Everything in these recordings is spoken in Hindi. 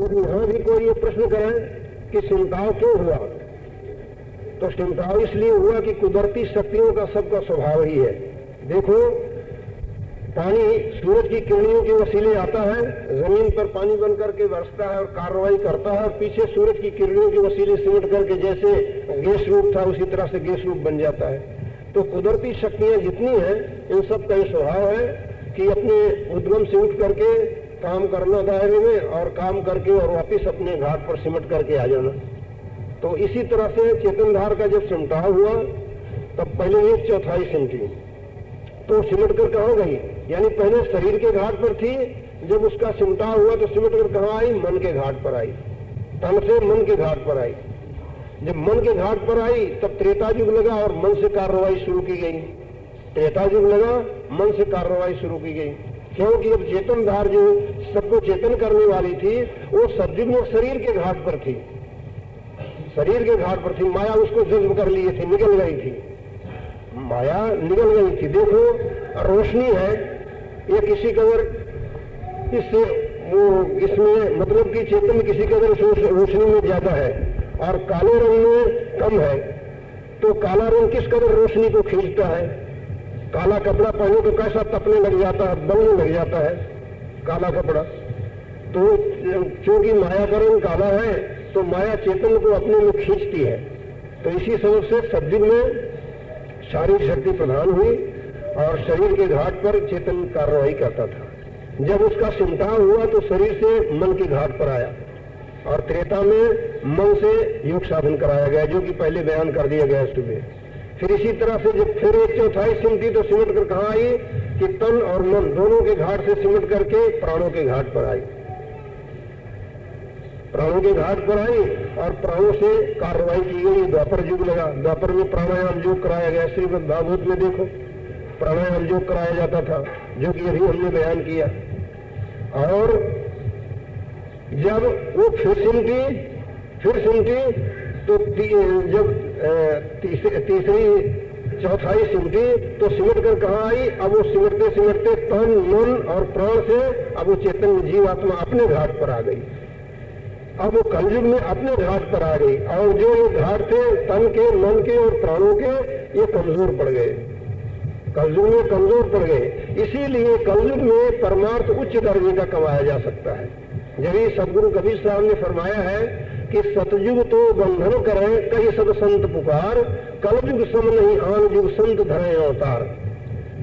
यदि यहाँ भी कोई ये प्रश्न करे कि सिमटाव क्यों हुआ, तो सिमटाव इसलिए हुआ कि कुदरती शक्तियों का सबका स्वभाव ही है। देखो, पानी सूरज की किरणों के वसीले आता है, जमीन पर पानी बन करके बरसता है और कार्रवाई करता है, और पीछे सूरज की किरणों के वसीले सिमट करके जैसे गैस रूप था उसी तरह से गैस रूप बन जाता है। तो कुदरती शक्तियां जितनी हैं, इन सब का स्वभाव है कि अपने उद्गम से उठ करके काम करना दायरे में, और काम करके और वापिस अपने घाट पर सिमट करके आ जाना। तो इसी तरह से चेतनधार का जब सिमटाव हुआ, तब पहले 1/4 सिमटी, तो सिमट कर कहाँ गई? यानी पहले शरीर के घाट पर थी, जब उसका सिमटाव हुआ तो सिमट कर कहाँ आई? मन के घाट पर आई, तन से मन के घाट पर आई। जब मन के घाट पर आई तब त्रेता युग लगा और मन से कार्रवाई शुरू की गई। त्रेता युग लगा, मन से कार्रवाई शुरू की गई, क्योंकि अब चेतनधार जो सबको चेतन करने वाली थी, वो सतयुग में शरीर के घाट पर थी, शरीर के घाट पर थी। माया उसको जज्ब कर लिए थी, निकल गई थी, माया निकल गई थी। देखो, रोशनी है, ये किसी कदर इससे वो इसमें मतलब कि चेतन किसी कदर रोशनी में ज्यादा है और काले रंग में कम है। तो काला रंग किस कदर रोशनी को खींचता है? काला कपड़ा पहने तो कैसा तपने लग जाता है, बलने लग जाता है काला कपड़ा। तो क्योंकि माया का रंग काला है, तो माया चेतन को अपने में खींचती है। तो इसी सबब से सतयुग में शारीरिक शक्ति प्रधान हुई और शरीर के घाट पर चेतन कार्रवाई करता था। जब उसका सिमटाव हुआ तो शरीर से मन के घाट पर आया, और त्रेता में मन से योग साधन कराया गया, जो कि पहले बयान कर दिया गया सुबह। फिर इसी तरह से जब फिर 1/4 सिमटी तो सिमट कर कहाँ आई? कि तन और मन दोनों के घाट से सिमट करके प्राणों के घाट पर आई, प्राणों के घाट पर आई और प्राणों से कार्रवाई की गई। द्वापर युग लगा, द्वापर में प्राणायाम योग कराया गया। श्रीमद् भागवत में देखो, प्राणायाम योग कराया जाता था, जो कि अभी हमने बयान किया। और जब वो फिर सिमटी तो जब तीसरी चौथाई सिमटी तो सिमट कर कहाँ आई? अब वो सिमटते सिमटते तन, मन और प्राण से अब वो चेतन जीवात्मा अपने घाट पर आ गई। अब वो कलयुग में अपने घाट पर आ गई, और जो ये घाट थे तन के, मन के और प्राणों के, ये कमजोर पड़ गए, कलयुग में कमजोर पड़ गए। इसीलिए कलयुग में परमार्थ उच्च दर्जे का कमाया जा सकता है। जब सदगुरु कबीर साहब ने फरमाया है कि सतयुग तो बंधन करे कई सद संत पुकार, कलयुग सम नहीं आन युग संत धरे अवतार।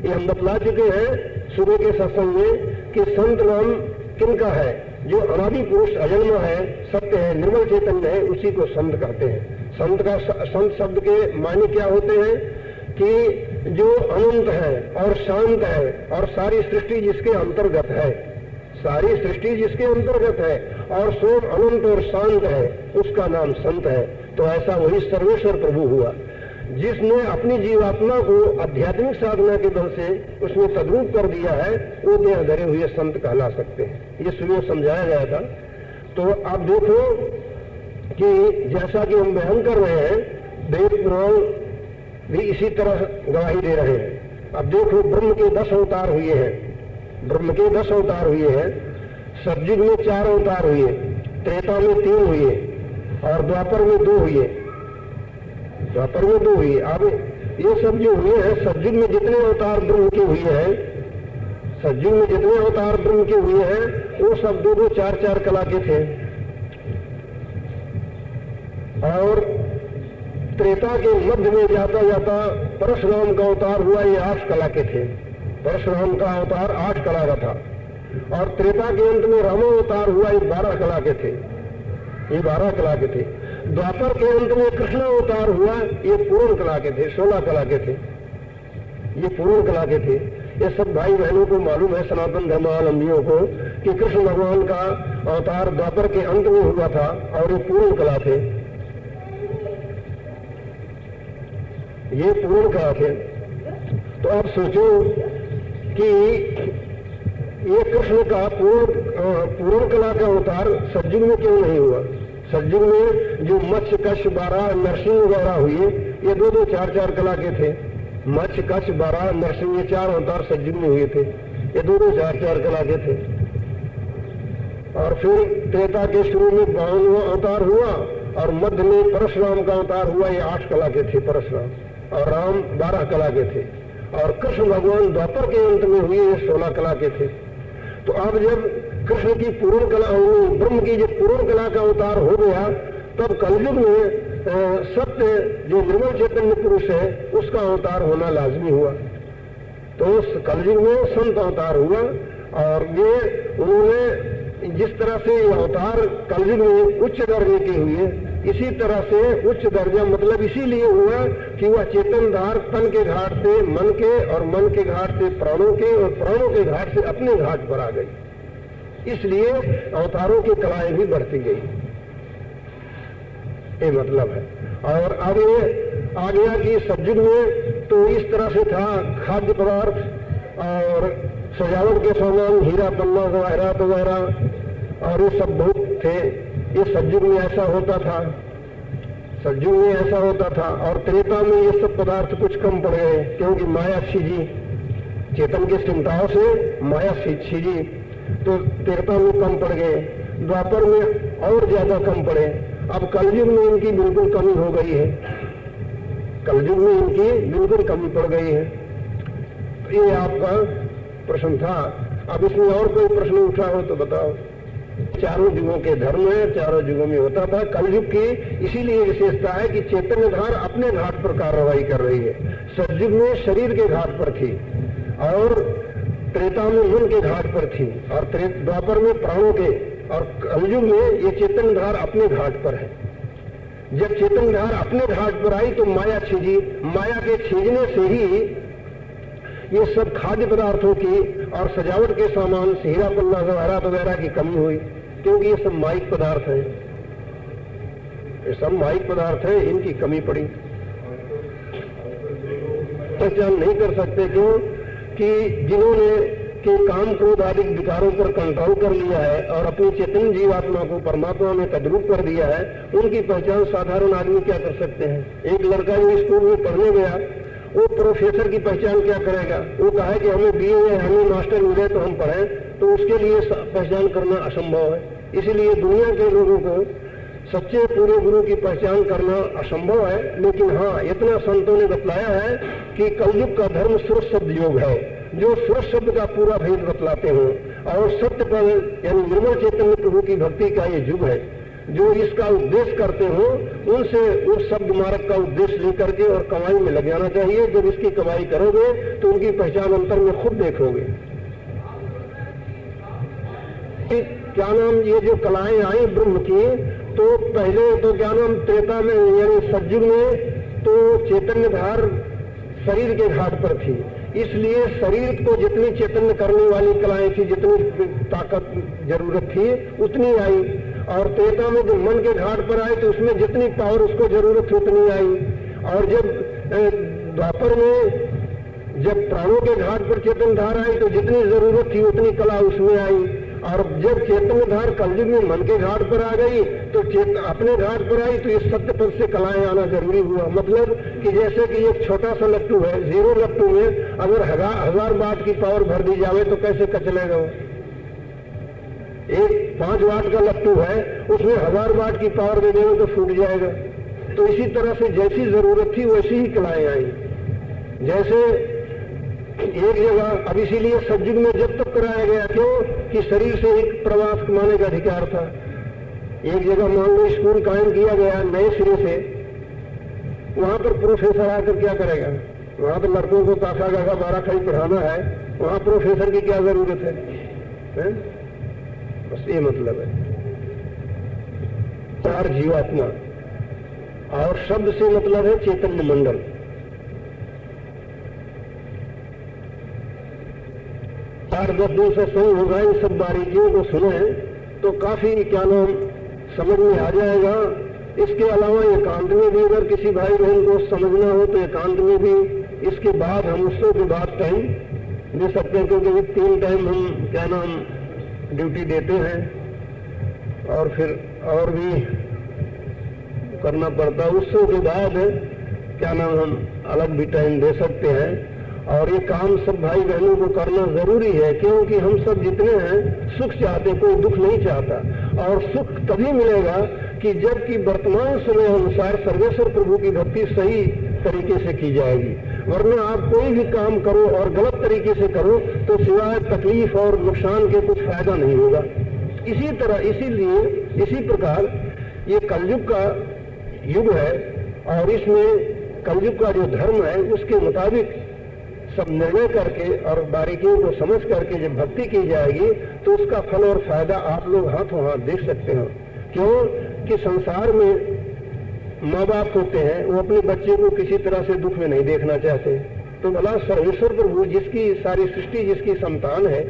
ये हम बतला चुके हैं सुबह के सत्संग में कि संत नाम किनका है? जो अनादि पुरुष अजन्मा है, सत्य है, निर्मल चैतन्य है, उसी को संत कहते हैं। संत शब्द के मायने क्या होते हैं? कि जो अनंत है और शांत है और सारी सृष्टि जिसके अंतर्गत है, सारी सृष्टि जिसके अंतर्गत है और स्वयं अनंत और शांत है, उसका नाम संत है। तो ऐसा वही सर्वेश्वर प्रभु हुआ जिसने अपनी जीवात्मा को आध्यात्मिक साधना के बल से उसमें तद्रूप कर दिया है, वो देह धरे हुए संत कहला सकते हैं। ये सुबह समझाया गया था। तो आप देखो कि जैसा कि हम बयान कर रहे हैं, वेद पुराण भी इसी तरह गवाही दे रहे हैं। अब देखो, ब्रह्म के 10 अवतार हुए हैं, ब्रह्म के 10 अवतार हुए हैं। सतयुग में 4 अवतार हुए, त्रेता में 3 हुए और द्वापर में 2 हुए, द्वापर में 2 हुए। अब ये सब जो हुए हैं, सतयुग में जितने अवतार ब्रह्म के हुए हैं, सतयुग में जितने अवतार ब्रह्म के हुए हैं, वो सब 2-2, 4-4 कला के थे। और त्रेता के मध्य में जाता जाता परशुराम का अवतार हुआ, ये 8 कला के थे। परशुराम का अवतार 8 कला का था। और त्रेता के अंत में राम अवतार हुआ, ये 12 कला के थे, ये 12 कला के थे। द्वापर के अंत में कृष्ण अवतार हुआ, ये पूर्ण कला के थे, 16 कला के थे, ये पूर्ण कला के थे। ये सब भाई बहनों को मालूम है, सनातन धर्मावलंबियों को, कि कृष्ण भगवान का अवतार द्वापर के अंत में हुआ था और ये पूर्ण कला थे, ये पूर्ण कला थे। तो आप सोचो कि ये कृष्ण का पूर्ण कला का अवतार सतयुग में क्यों नहीं हुआ? सतयुग में जो मत्स्य, कच्छ, बारह, नरसिंह वगैरह हुए, ये 2-2, 4-4 कला के थे। मत्स्य, कच्छ, बारह, नरसिंह, ये 4 अवतार सतयुग में हुए थे, ये 2-2, 4-4 कला के थे। और फिर त्रेता के शुरू में 52वां अवतार हुआ और मध्य में परशुराम का अवतार हुआ। ये 8 कला के थे परशुराम, और राम 12 कला के थे, और कृष्ण भगवान द्वापर के अंत में हुए ये 16 कला के थे। तो अब जब कृष्ण की पूर्ण कला, ब्रह्म की जब पूर्ण कला का अवतार हो गया, तब कलयुग में सत्य जो निर्मल चैतन्य पुरुष है उसका अवतार होना लाजमी हुआ। तो उस कलयुग में संत अवतार हुआ, और ये उन्होंने जिस तरह से ये अवतार कलयुग में उच्च दर्जे के हुए, इसी तरह से उच्च दर्जा मतलब इसीलिए हुआ कि वह चेतन धार तन के घाट से मन के, और मन के घाट से प्राणों के, और प्राणों के घाट से अपने घाट पर आ गई। इसलिए अवतारों की कलाएं भी बढ़ती गई, ये मतलब है। और अब ये आ गया कि सतयुग में तो इस तरह से था, खाद्य पदार्थ और सजावट के सामान, हीरा पन्ना जवाहरात वगैरह, और ये सब बहुत थे। ये सतयुग में ऐसा होता था, सतयुग में ऐसा होता था। और त्रेता में ये सब पदार्थ कुछ कम पड़ गए, क्योंकि माया सीजी, चेतन के चिंताओं से माया सीजी, तो त्रेता में कम पड़ गए। द्वापर में और ज्यादा कम पड़े। अब कलयुग में इनकी बिल्कुल कमी हो गई है, कलयुग में इनकी बिल्कुल कमी पड़ गई है। तो ये आपका प्रश्न था। अब इसमें और कोई प्रश्न उठा हो तो बताओ। चारों युगों के धर्म है, चारों युगों में होता था। कलयुग की इसीलिए विशेषता है कि चैतन्य धार अपने घाट पर कार्रवाई कर रही है। सतयुग में शरीर के घाट पर थी, और त्रेता में मन के घाट पर थी, और द्वापर में प्राणों के, और कलयुग में ये चेतन धार अपने घाट पर है। जब चेतन धार अपने घाट पर आई तो माया छीजी, माया के छीजने से ही ये सब खाद्य पदार्थों की और सजावट के सामान, हीरा पन्ना जवाहरात वगैरह की कमी हुई, क्योंकि ये सब माइक पदार्थ हैं, ये सब माइक पदार्थ हैं, इनकी कमी पड़ी। पहचान नहीं कर सकते, क्यों कि जिन्होंने के काम क्रोध आदि विकारों पर कंट्रोल कर लिया है और अपनी चेतन जीवात्मा को परमात्मा में तद्रूप कर दिया है, उनकी पहचान साधारण आदमी क्या कर सकते हैं। एक लड़का जो स्कूल में पढ़ने गया, वो प्रोफेसर की पहचान क्या करेगा। वो कहा कि हमें बीए या हमें मास्टर मिले तो हम पढ़ें, तो उसके लिए पहचान करना असंभव है। इसीलिए दुनिया के लोगों को सच्चे पूरे गुरु की पहचान करना असंभव है। लेकिन हाँ, इतना संतों ने बतलाया है कि कलयुग का धर्म सुर शब्द योग है, जो सुर शब्द का पूरा भेद बतलाते हो, और सत्य पर यानी निर्मल चैतन्य प्रभु की भक्ति का ये युग है। जो इसका उद्देश्य करते हो उनसे उस शब्द मार्ग का उद्देश्य लेकर के और कमाई में लग जाना चाहिए। जब इसकी कमाई करोगे तो उनकी पहचान अंतर में खुद देखोगे। क्या नाम, ये जो कलाएं आई ब्रह्म की, तो पहले तो क्या नाम त्रेता में यानी सतयुग में तो चैतन्य धार शरीर के घाट पर थी, इसलिए शरीर को जितनी चैतन्य करने वाली कलाएं थी, जितनी ताकत जरूरत थी उतनी आई। और त्रेता में जब मन के घाट पर आए तो उसमें जितनी पावर उसको जरूरत थी उतनी आई। और जब द्वापर में जब प्राणों के घाट पर चेतन धार आई तो जितनी जरूरत थी उतनी कला उसमें आई। और जब चेतन धार कलयुग में मन के घाट पर आ गई तो अपने घाट पर आई, तो इस सत्य पद से कलाएं आना जरूरी हुआ। मतलब कि जैसे कि एक छोटा सा लट्टू है, 0 लट्टू में अगर 1000 वाट की पावर भर दी जाए तो कैसे कचलेगा वो। एक 5 वाट का लट्टू है, उसमें 1000 वाट की पावर दे देंगे तो फूट जाएगा। तो इसी तरह से जैसी जरूरत थी वैसी ही कलाएं आई। जैसे एक जगह, अब इसीलिए सतयुग में जब तक कराया गया, क्यों कि शरीर से एक प्रवास कमाने का अधिकार था। एक जगह मान लो स्कूल कायम किया गया नए सिरे से, वहां पर प्रोफेसर आकर क्या करेगा। वहां पर लड़कों को काका गागा 12 खड़ी पढ़ाना है, वहां प्रोफेसर की क्या जरूरत है? बस ये मतलब है। 4 जीवात्मा, और शब्द से मतलब है चैतन्य मंडल। चार 10 दिन से संग होगा, इन सब बारीकियों को सुने तो काफी क्या नाम समझ में आ जाएगा। इसके अलावा एकांत में भी अगर किसी भाई बहन को समझना हो तो एकांत में भी इसके बाद हम उसको के बाद टाइम दे सकते हैं, क्योंकि 3 टाइम हम क्या नाम ड्यूटी देते हैं और फिर और भी करना पड़ता है। उसके बाद क्या नाम हम अलग भी टाइम दे सकते हैं। और ये काम सब भाई बहनों को करना जरूरी है, क्योंकि हम सब जितने हैं सुख चाहते, कोई दुख नहीं चाहता। और सुख तभी मिलेगा कि जबकि वर्तमान समय अनुसार सर्वेश्वर प्रभु की भक्ति सही तरीके से की जाएगी। वरना आप कोई भी काम करो और गलत तरीके से करो तो सिवाय तकलीफ और नुकसान के कुछ फायदा नहीं होगा। इसी तरह, इसीलिए इसी प्रकार ये कलयुग का युग है और इसमें कलयुग का जो धर्म है उसके मुताबिक सब निर्णय करके और बारीकियों को समझ करके जब भक्ति की जाएगी तो उसका फल और फायदा आप लोग हाथों हाथ देख सकते हो। क्यों कि संसार में माँ बाप होते हैं, वो अपने बच्चे को किसी तरह से दुख में नहीं देखना चाहते। तो भला सर्वेश्वर प्रभु जिसकी सारी सृष्टि, जिसकी संतान है,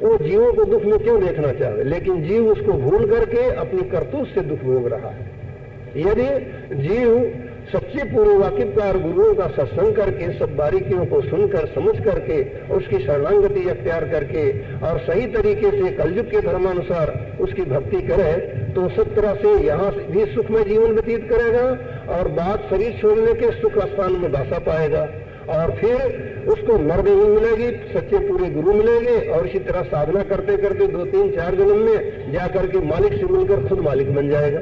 वो जीवों को दुख में क्यों देखना चाहे? लेकिन जीव उसको भूल करके अपनी करतूत से दुख भोग रहा है। यदि जीव सच्चे पूरे वाकिफकार गुरुओं का सत्संग करके सब बारीकियों को सुनकर समझ करके उसकी शरणागति अख्तियार करके और सही तरीके से कलयुग के धर्मानुसार उसकी भक्ति करे तो सब तरह से यहाँ भी सुखमय जीवन व्यतीत करेगा और बाद शरीर छोड़ने के सुख स्थान में वासा पाएगा। और फिर उसको नरदेवी मिलेगी, सच्चे पूरे गुरु मिलेंगे और इसी तरह साधना करते करते 2, 3, 4 जन्म में जाकर के मालिक से मिलकर खुद मालिक बन जाएगा।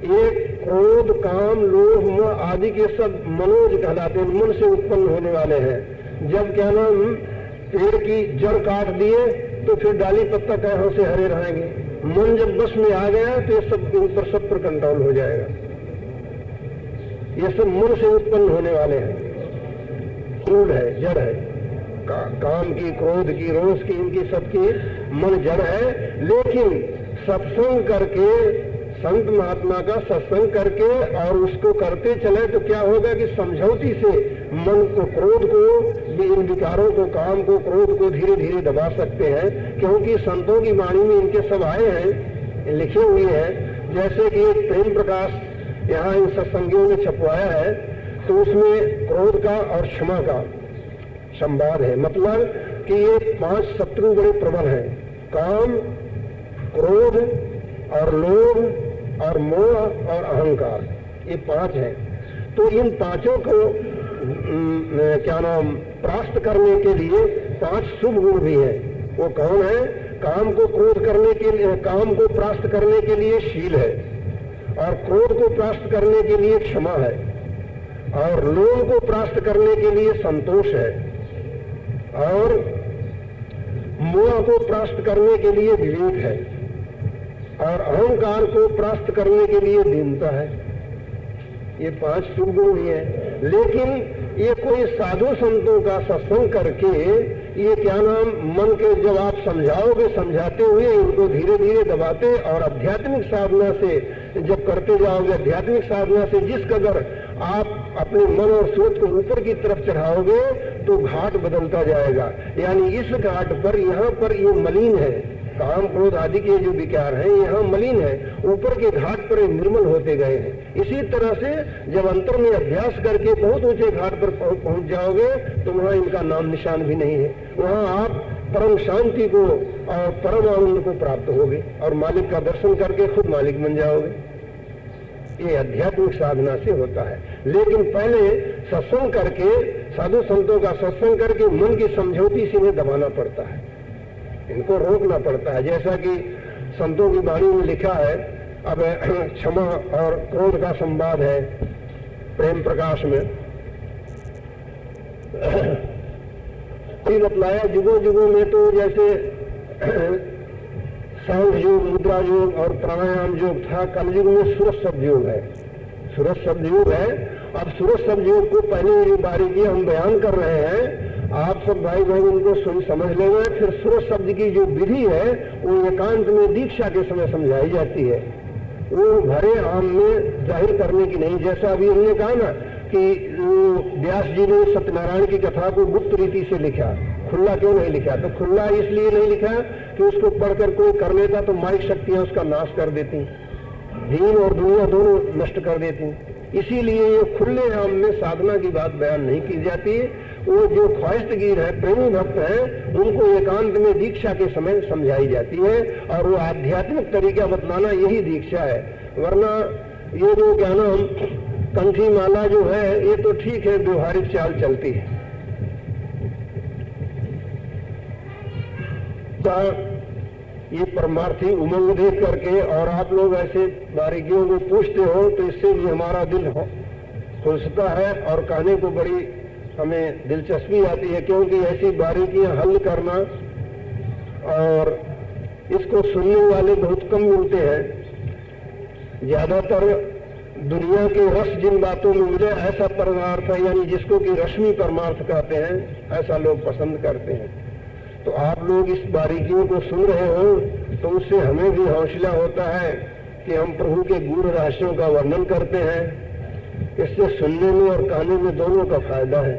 ये क्रोध, काम, लोभ, मोह आदि के सब मनोज कहलाते हैं, मन से उत्पन्न होने वाले हैं। जब क्या नाम पेड़ की जड़ काट दिए तो फिर डाली पत्ता कहाँ से हरे रहेंगे। मन जब बस में आ गया तो ये सब ऊपर सब पर कंट्रोल हो जाएगा। ये सब मन से उत्पन्न होने वाले हैं, क्रोध है, जड़ है, काम की, क्रोध की, रोष की, इनकी सबकी मन जड़ है। लेकिन सत्संग करके, संत महात्मा का सत्संग करके और उसको करते चले तो क्या होगा कि समझौती से मन को, क्रोध को, इन विकारों को, काम को, क्रोध को धीरे धीरे दबा सकते हैं। क्योंकि संतों की वाणी में इनके सब आए हैं, लिखे हुए हैं। जैसे कि एक प्रेम प्रकाश यहाँ इन सत्संगियों ने छपवाया है तो उसमें क्रोध का और क्षमा का संवाद है। मतलब कि ये 5 शत्रु बड़े प्रबल हैं, काम, क्रोध और लोभ और मोह और अहंकार, ये 5 हैं। तो इन 5 को क्या नाम परास्त करने के लिए 5 शुभ गुण भी हैं। वो कौन है? काम को क्रोध करने के लिए, काम को परास्त करने के लिए शील है, और क्रोध को परास्त करने के लिए क्षमा है, और लोभ को परास्त करने के लिए संतोष है, और मोह को परास्त करने के लिए विवेक है, और अहंकार को परास्त करने के लिए दीनता है। ये 5 शुभ गुण ही है। लेकिन ये कोई साधु संतों का सत्संग करके ये क्या नाम मन के जब आप समझाओगे, समझाते हुए इनको धीरे धीरे दबाते और आध्यात्मिक साधना से जब करते जाओगे, आध्यात्मिक साधना से जिस कदर आप अपने मन और सोच को ऊपर की तरफ चढ़ाओगे तो घाट बदलता जाएगा। यानी इस घाट पर, यहाँ पर ये मलिन है, काम, क्रोध आदि के जो विकार हैं यहाँ मलिन है, ऊपर के घाट पर निर्मल होते गए हैं। इसी तरह से जब अंतर में अभ्यास करके बहुत ऊंचे घाट पर पहुंच जाओगे तो वहाँ इनका नाम निशान भी नहीं है। वहाँ आप परम शांति को और परम आनंद को प्राप्त होगे और मालिक का दर्शन करके खुद मालिक बन जाओगे। ये आध्यात्मिक साधना से होता है। लेकिन पहले सत्संग करके, साधु संतों का सत्संग करके मन की समझौती से इन्हें दबाना पड़ता है, इनको रोकना पड़ता है। जैसा कि संतों की वाणी में लिखा है, अब क्षमा और क्रोध का संवाद है प्रेम प्रकाश में बतलाया। युगों युगों में तो जैसे सांख्य योग, मुद्रा योग और प्राणायाम योग था, कलयुग में सूरज शब्द योग है। सूरज शब्द योग है। अब सूरज शब्द योग को पहले ये बारीकी हम बयान कर रहे हैं, आप सब भाई बहन उनको समझ लेंगे। फिर सूरज शब्द की जो विधि है वो एकांत में दीक्षा के समय समझाई जाती है, वो भरे आम में जाहिर करने की नहीं। जैसा अभी हमने कहा ना कि व्यास जी ने सत्यनारायण की कथा को गुप्त रीति से लिखा, खुला क्यों नहीं लिखा? तो खुला इसलिए नहीं लिखा कि उसको पढ़कर कोई कर लेता तो माइक शक्तियां उसका नाश कर देती, दीन और दुनिया दोनों नष्ट कर देती। इसीलिए ये खुले आम में साधना की बात बयान नहीं की जाती। वो जो ख्वाहिशतगीर है, प्रेमी भक्त है, उनको एकांत में दीक्षा के समय समझाई जाती है और वो आध्यात्मिक तरीका बतलाना यही दीक्षा है। वरना ये जो क्या नाम कंठी माला जो है ये तो ठीक है, व्यवहारिक चाल चलती है। ये परमार्थी उमंग देख करके और आप लोग ऐसे बारीकियों को पूछते हो तो इससे भी हमारा दिल खुलता है और कहने को बड़ी हमें दिलचस्पी आती है, क्योंकि ऐसी बारीकियां हल करना और इसको सुनने वाले बहुत कम मिलते हैं। ज्यादातर दुनिया के रस जिन बातों में मिले ऐसा परमार्थ है, यानी जिसको कि रश्मि परमार्थ कहते हैं, ऐसा लोग पसंद करते हैं। तो आप लोग इस बारीकियों को सुन रहे हो तो उससे हमें भी हौसला होता है कि हम प्रभु के गूढ़ रहस्यों का वर्णन करते हैं। इससे सुनने में और कहने में दोनों का फायदा है।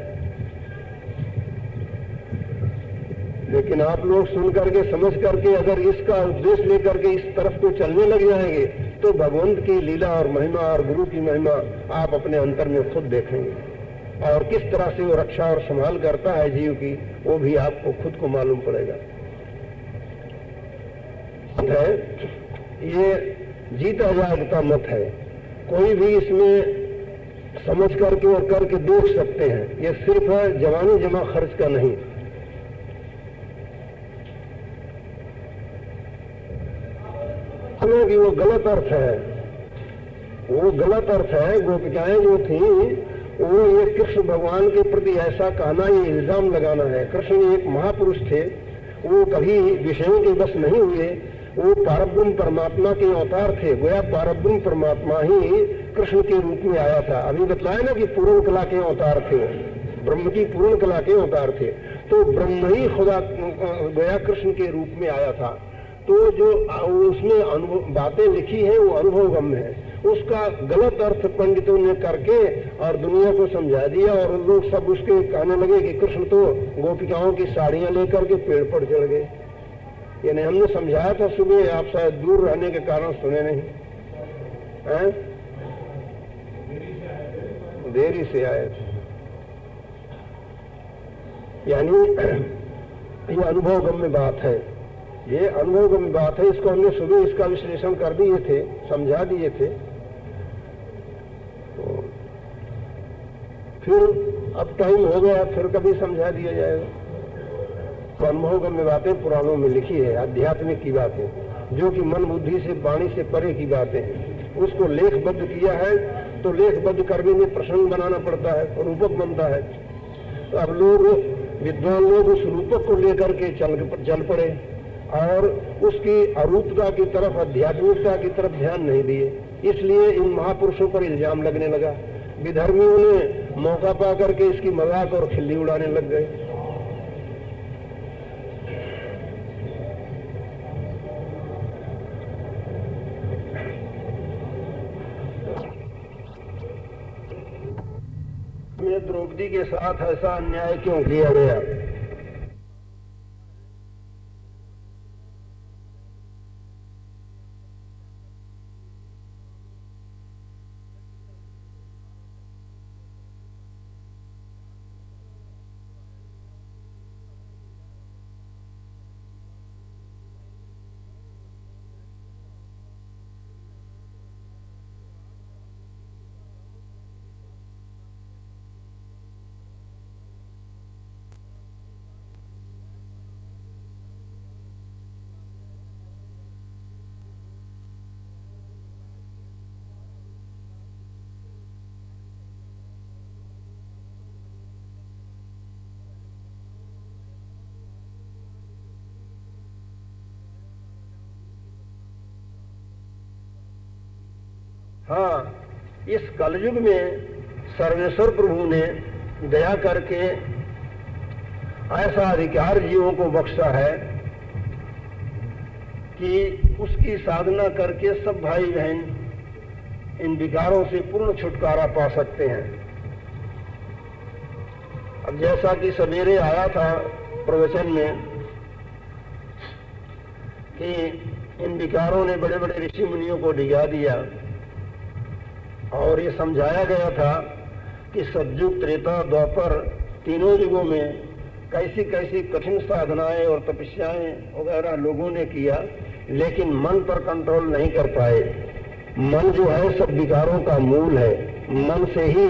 लेकिन आप लोग सुन करके समझ करके अगर इसका उपदेश लेकर के इस तरफ को चलने लग जाएंगे तो भगवंत की लीला और महिमा और गुरु की महिमा आप अपने अंतर में खुद देखेंगे, और किस तरह से वो रक्षा और संभाल करता है जीव की, वो भी आपको खुद को मालूम पड़ेगा। ये जीता जागता मत है, कोई भी इसमें समझ करके और करके देख सकते हैं। ये सिर्फ जवानी जमा खर्च का नहीं। कि वो गलत अर्थ है, वो गलत अर्थ है। गोपिकाएं जो थी वो ये कृष्ण भगवान के प्रति ऐसा कहना, ये इल्जाम लगाना है। कृष्ण एक महापुरुष थे, वो कभी विषयों के बस नहीं हुए, वो पारब्रह्म परमात्मा के अवतार थे। गोया पारब्रह्म परमात्मा ही कृष्ण के रूप में आया था। अभी बतलाया ना कि पूर्ण कला के अवतार थे, ब्रह्म की पूर्ण कला के अवतार थे। तो ब्रह्म ही खुदा गोया कृष्ण के रूप में आया था। तो जो उसमें बातें लिखी है वो अनुभवगम्य है। उसका गलत अर्थ पंडितों ने करके और दुनिया को समझा दिया, और लोग सब उसके कहने लगे कि कृष्ण तो गोपिकाओं की साड़ियां लेकर के पेड़ पर चढ़ गए। यानी हमने समझाया था सुबह, आप शायद दूर रहने के कारण सुने नहीं हैं? देरी से आए थे। यानी ये अनुभवगम्य बात है, ये अनुभवगम्य बात है। इसको हमने सुबह इसका विश्लेषण कर दिए थे, समझा दिए थे। तो फिर अब टाइम हो गया, फिर कभी समझा दिया जाएगा। तो अनुभवगम्य बातें पुराणों में लिखी है, आध्यात्मिक की बातें, जो कि मन बुद्धि से वाणी से परे की बातें हैं। उसको लेखबद्ध किया है तो लेखबद्ध करने में प्रसंग बनाना पड़ता है, रूपक बनता है। तो अब लोग विद्वान लोग उस रूपक को लेकर के चल पड़े और उसकी अरूपता की तरफ, आध्यात्मिकता की तरफ ध्यान नहीं दिए। इसलिए इन महापुरुषों पर इल्जाम लगने लगा। विधर्मियों ने मौका पा करके इसकी मजाक और खिल्ली उड़ाने लग गए। द्रौपदी के साथ ऐसा अन्याय क्यों किया गया? हाँ, इस कलयुग में सर्वेश्वर प्रभु ने दया करके ऐसा अधिकार जीवों को बख्शा है कि उसकी साधना करके सब भाई बहन इन विकारों से पूर्ण छुटकारा पा सकते हैं। अब जैसा कि सवेरे आया था प्रवचन में कि इन विकारों ने बड़े बड़े ऋषि मुनियों को डिगा दिया, और ये समझाया गया था कि सतयुग, त्रेता, द्वापर तीनों युगों में कैसी कैसी कठिन साधनाएं और तपस्याएं वगैरह लोगों ने किया, लेकिन मन पर कंट्रोल नहीं कर पाए। मन जो है सब विकारों का मूल है। मन से ही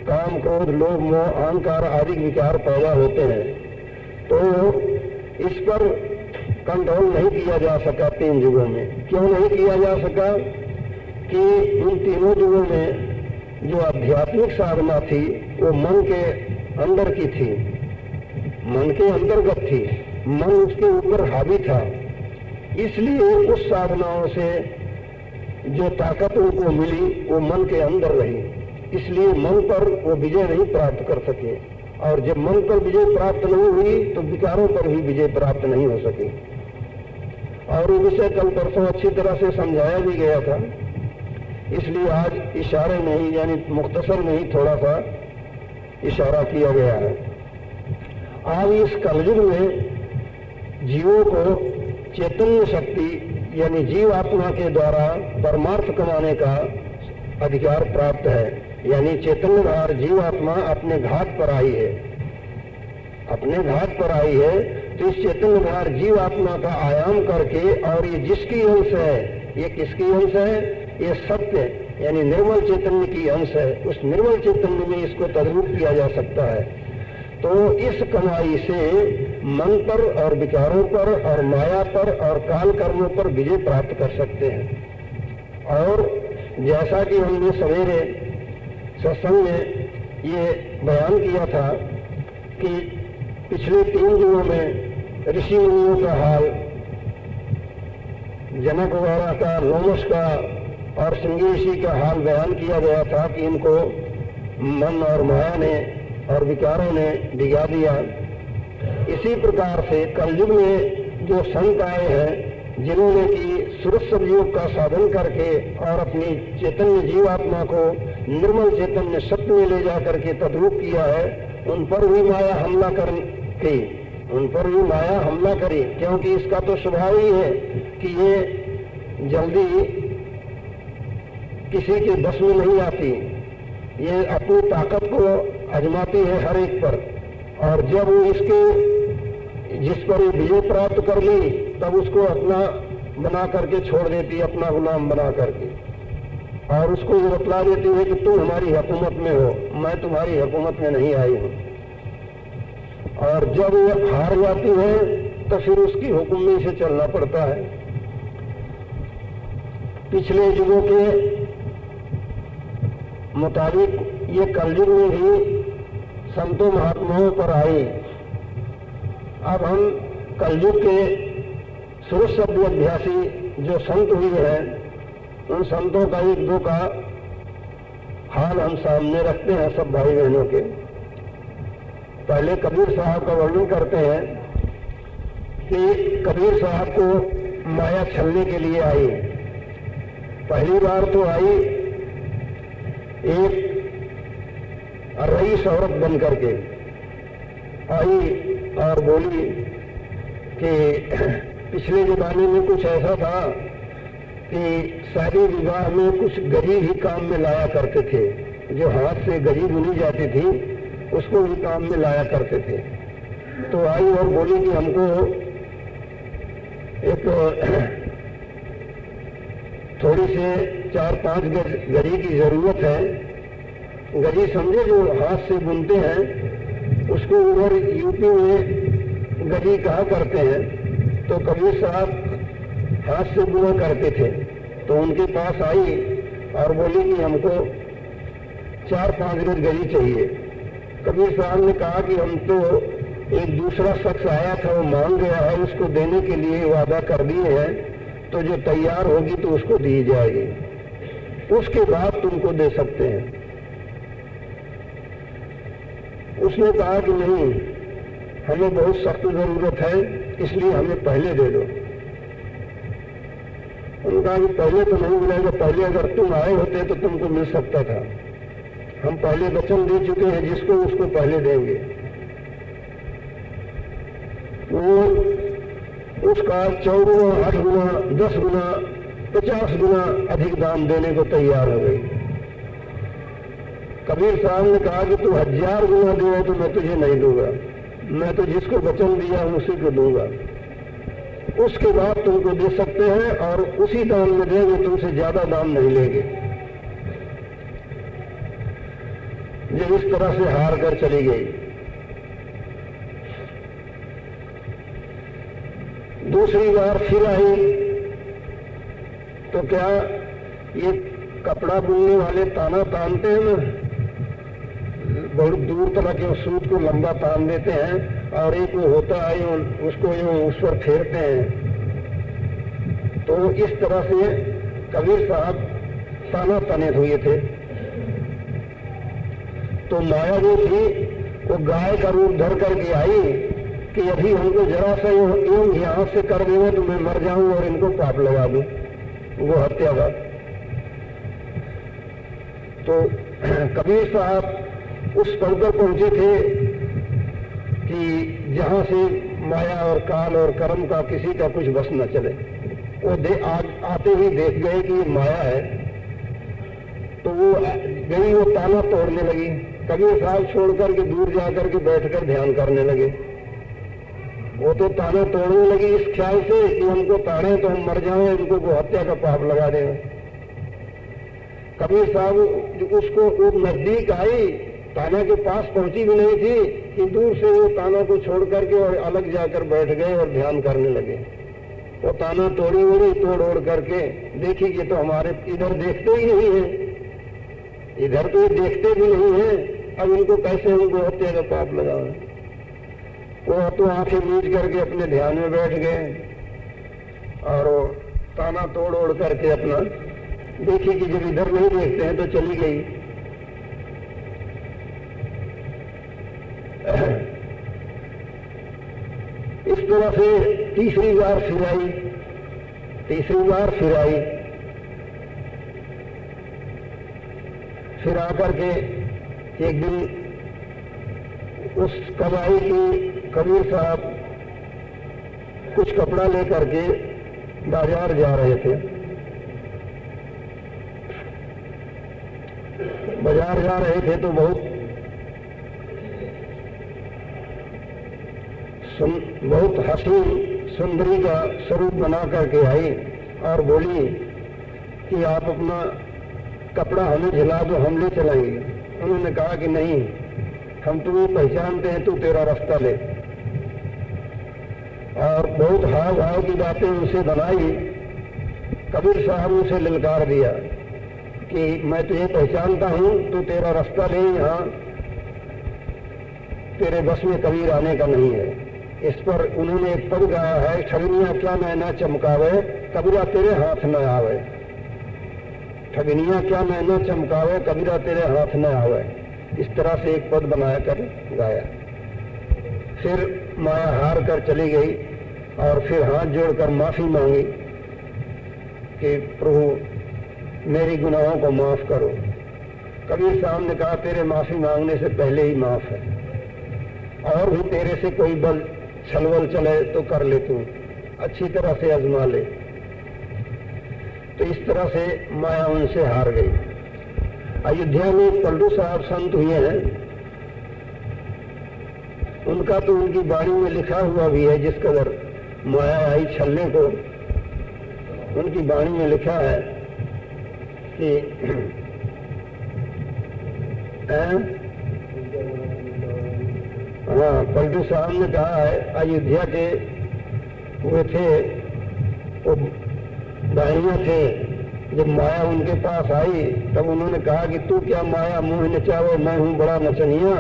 काम, क्रोध, लोभ, मोह, अहंकार आदि विकार पैदा होते हैं। तो इस पर कंट्रोल नहीं किया जा सका 3 युगों में। क्यों नहीं किया जा सका? कि इन तीनों युगों में जो आध्यात्मिक साधना थी वो मन के अंदर की थी, मन के अंतर्गत थी, मन उसके ऊपर हावी था। इसलिए उस साधनाओं से जो ताकत उनको मिली वो मन के अंदर रही, इसलिए मन पर वो विजय नहीं प्राप्त कर सके। और जब मन पर विजय प्राप्त नहीं हुई तो विकारों पर भी विजय प्राप्त नहीं हो सकी। और ये विषय कल परसों अच्छी तरह से समझाया भी गया था, इसलिए आज इशारे में ही, यानी मुख्तसर में ही थोड़ा सा इशारा किया गया है। आज इस कलयुग में जीवों को चैतन्य शक्ति यानी जीवात्मा के द्वारा परमार्थ कमाने का अधिकार प्राप्त है। यानी चैतन्यधार जीवात्मा अपने घाट पर आई है, अपने घाट पर आई है। तो इस चैतन्यधार जीवात्मा का आयाम करके, और ये जिसकी अंश है, ये किसकी अंश है? ये सत्य यानी निर्मल चैतन्य की अंश है। उस निर्मल चैतन्य में इसको तद्रूप किया जा सकता है। तो इस कमाई से मन पर और विकारों पर और माया पर और काल कर्मों पर विजय प्राप्त कर सकते हैं। और जैसा कि हमने सवेरे सत्संग में ये बयान किया था कि पिछले 3 युगों में ऋषि मुनियों का हाल, जनक वगैरह का, लोमश का और श्रृंगी ऋषि का हाल बयान किया गया था कि इनको मन और माया ने और विकारों ने डिगा दिया। इसी प्रकार से कलयुग में जो संत आए हैं, जिन्होंने कि सुरत सतयोग का साधन करके और अपनी चैतन्य जीवात्मा को निर्मल चैतन्य सत्य में ले जा करके तद्रूप किया है, उन पर भी माया हमला की, उन पर भी माया हमला करी। क्योंकि इसका तो स्वभाव ही है कि ये जल्दी किसी के बस में नहीं आती, ये अपनी ताकत को आजमाती है हर एक पर। और जब वो इसके जिस पर ये विजय प्राप्त कर ली, तब उसको अपना बना करके छोड़ देती है, अपना गुलाम बना करके, और उसको ये बतला देती है कि तुम हमारी हुकूमत में हो, मैं तुम्हारी हुकूमत में नहीं आई हूं। और जब ये हार जाती है तो फिर उसकी हुक्म में से चलना पड़ता है। पिछले युगों के मुताबिक ये कलयुग में भी संतों महात्माओं पर आई। अब हम कलयुग के सुरत शब्द अभ्यासी जो संत हुए हैं, उन संतों का 1-2 का हाल हम सामने रखते हैं सब भाई बहनों के। पहले कबीर साहब का वर्णन करते हैं कि कबीर साहब को माया छलने के लिए आई। पहली बार तो आई एक रईस औरत बन करके आई और बोली कि पिछले जमाने में कुछ ऐसा था कि शादी विवाह में कुछ गरी ही काम में लाया करते थे, जो हाथ से गरी बुनी जाती थी उसको भी काम में लाया करते थे। तो आई और बोली कि हमको एक थोड़ी से 4-5 गज गरी की जरूरत है। गरी समझे जो हाथ से बुनते हैं, उसको उधर यूपी में गरी कहा करते हैं। तो कबीर साहब हाथ से बुना करते थे, तो उनके पास आई और बोली कि हमको 4-5 गज गरी चाहिए। कबीर साहब ने कहा कि हम तो एक दूसरा शख्स आया था, वो मांग गया है, उसको देने के लिए वादा कर दिए हैं, तो जो तैयार होगी तो उसको दी जाएगी, उसके बाद तुमको दे सकते हैं। उसने कहा कि नहीं, हमें बहुत सख्त जरूरत है, इसलिए हमें पहले दे दो। उन्होंने कहा कि पहले तो नहीं मिलेगा, पहले अगर तुम आए होते तो तुमको मिल सकता था। हम पहले वचन दे चुके हैं, जिसको उसको पहले देंगे। वो उसका 4 गुना, 8 गुना, 10 गुना, 50 गुना अधिक दाम देने को तैयार हो गई। कबीर साहब ने कहा कि तू 1000 गुना दे तो मैं तुझे नहीं दूंगा, मैं तो जिसको वचन दिया हूं उसी को दूंगा। उसके बाद तुमको दे सकते हैं और उसी दाम में देंगे, तुमसे ज्यादा दाम नहीं लेंगे। तो इस तरह से हार कर चली गई। दूसरी बार फिर आई तो क्या ये कपड़ा बुनने वाले ताना तानते हैं ना, बहुत दूर तक के सूत को लंबा तान देते हैं और एक वो होता है उसको यूं उस पर फेरते हैं। तो इस तरह से कबीर साहब ताना तने हुए थे। तो माया जो थी वो गाय का रूप धर करके आई कि अभी हमको जरा सा यूं यहां से कर देंगे तो मैं मर जाऊं और इनको पाप लगा दूं, वो हत्या का। तो कबीर साहब उस पद पर पहुंचे थे कि जहां से माया और काल और कर्म का किसी का कुछ बस न चले। वो आते ही देख गए कि ये माया है, तो वो गई, वो ताना तोड़ने लगी। कबीर साहब छोड़ करके दूर जाकर के बैठकर ध्यान करने लगे। वो तो ताना तोड़ने लगी इस ख्याल से कि हमको ताड़े तो हम मर जाएं, इनको को हत्या का पाप लगा देंगे। कबीर साहब उसको वो नजदीक आई, ताना के पास पहुंची भी नहीं थी कि दूर से वो ताना को छोड़ करके और अलग जाकर बैठ गए और ध्यान करने लगे। वो ताना तोड़ी उड़ी तोड़ ओड़ करके देखी कि तो हमारे इधर देखते ही नहीं है, इधर तो ये देखते भी नहीं है, अब इनको कैसे हमको हत्या का पाप लगाओ। वो तो आंखें मीच करके अपने ध्यान में बैठ गए और वो ताना तोड़ ओड़ करके अपना देखी कि जब इधर नहीं देखते हैं तो चली गई। इस तरह से तीसरी बार फिर आई, फिर आकर के एक दिन उस कमाई की कबीर साहब कुछ कपड़ा लेकर के बाजार जा रहे थे। बाजार जा रहे थे तो बहुत हसीन सुंदरी का स्वरूप बना करके आई और बोली कि आप अपना कपड़ा हमें झिला दो, हम ले चलेंगे। उन्होंने कहा कि नहीं, हम तुम्हें पहचानते हैं, तू तेरा रास्ता ले। और बहुत हाव भाव की बातें उनसे बनाई। कबीर साहब उसे ललकार दिया कि मैं तुझे पहचानता हूं, तू तेरा रास्ता ले, यहां तेरे बस में कबीर आने का नहीं है। इस पर उन्होंने एक पद गाया है, ठगनियां क्या नैना चमकावे, कबीरा तेरे हाथ न आवे। ठगनियां क्या नैना चमकावे, कबीरा तेरे हाथ न आवे। इस तरह से एक पद बनाया कर गाया। फिर माया हार कर चली गई और फिर हाथ जोड़कर माफी मांगी कि प्रभु मेरी गुनाहों को माफ करो। कबीर साहब ने कहा तेरे माफी मांगने से पहले ही माफ है, और भी तेरे से कोई बल छलवल चले तो कर ले, तू अच्छी तरह से आजमा ले। तो इस तरह से माया उनसे हार गई। अयोध्या में पलटू साहब संत हुए हैं, उनका तो उनकी वाणी में लिखा हुआ भी है, जिस कदर माया आई छलने को, उनकी वाणी में लिखा है कि हाँ, पलटू साहब ने कहा है अयोध्या के वो थे, वो दाहिया थे, जब माया उनके पास आई तब उन्होंने कहा कि तू क्या माया मुंह नचावे, मैं हूं बड़ा नचनिया,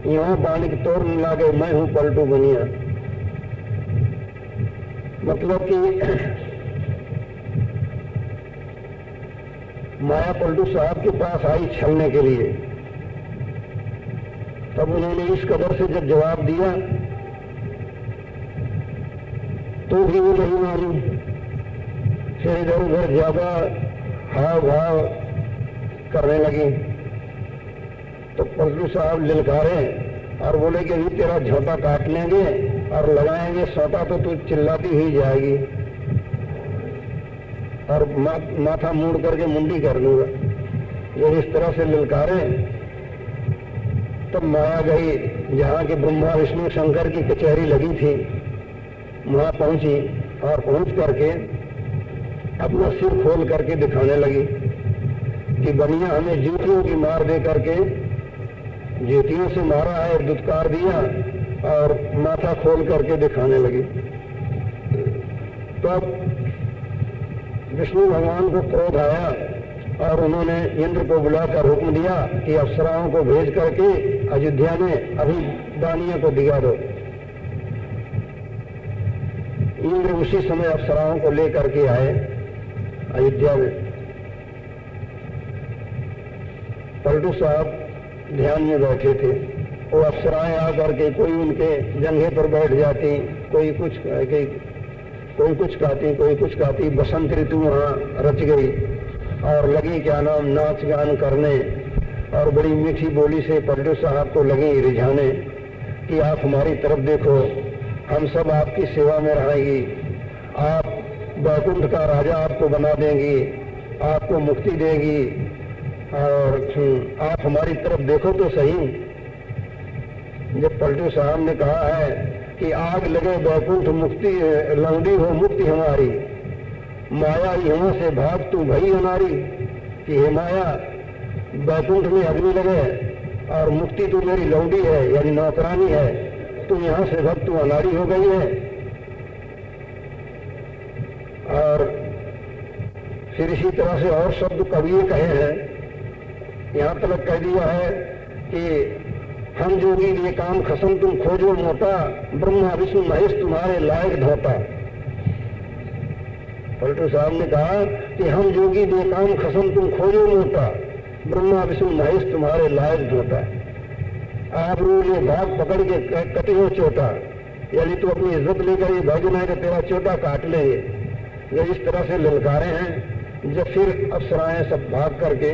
यहाँ बाणिक तोड़ न लागे, मैं हूं पलटू बनिया। मतलब कि माया पलटू साहब के पास आई छलने के लिए। तब उन्होंने इस कदर से जब जवाब दिया तो भी वो नहीं मालूम, फिर इधर उधर ज्यादा हाव भाव करने लगी। तो पलटू साहब ललकारे और बोले कि अभी तेरा झोंटा काट लेंगे और लगाएंगे सोटा तो तू चिल्लाती हुई जाएगी और माथा मोड़ करके मुंडी कर लूंगा। ये इस तरह से ललकारे। तब माया गई जहाँ के ब्रह्मा विष्णु शंकर की कचहरी लगी थी, वहां पहुंची और पहुंच करके अपना सिर खोल करके दिखाने लगी कि बनिया हमें जूतियों की मार दे करके ज्योतियों से मारा है और दुत्कार दिया और माथा खोल करके दिखाने लगी। तो अब विष्णु भगवान को क्रोध आया और उन्होंने इंद्र को बुलाकर हुक्म दिया कि अप्सराओं को भेज करके अयोध्या में अभी दानियों को दिगा दो। इंद्र उसी समय अप्सराओं को लेकर के आए अयोध्या में। पलटू साहब ध्यान में बैठे थे। वो अप्सराएं आकर के कोई उनके जंघे पर बैठ जाती, कोई कुछ गाती, कोई कुछ गाती। बसंत ऋतु वहां रच गई और लगी क्या नाम नाच गान करने और बड़ी मीठी बोली से पलटू साहब को लगी रिझाने कि आप हमारी तरफ देखो, हम सब आपकी सेवा में रहेंगी, आप वैकुंठ का राजा आपको बना देंगी, आपको मुक्ति देगी और आप हमारी तरफ देखो तो सही। जब पलटू साहब ने कहा है कि आग लगे वैकुंठ मुक्ति लौंडी हो मुक्ति हमारी, माया यहाँ से भाग तू भई अनारी, कि हे माया वैकुंठ में अग्नि लगे और मुक्ति तो मेरी लौंडी है यानी नौकरानी है, तू यहाँ से भग तू अनारी हो गई है। और फिर इसी तरह से और शब्द कवि कहे हैं, यहाँ तक कह दिया है कि हम जोगी ये काम खसम तुम खोजो मोटा, ब्रह्मा विष्णु महेश तुम्हारे लायक धोता। पलटू साहब ने कहा कि हम जोगी ये काम खसम तुम खोजो मोटा, ब्रह्मा विष्णु महेश तुम्हारे लायक धोता। आप रोज ये भाग पकड़ के कटे हो चोटा, यानी तू अपनी इज्जत लेकर ये भाग ना कि तेरा चोटा काट लेंगे। जब इस तरह से ललकारे हैं, जब फिर अप्सराएं सब भाग करके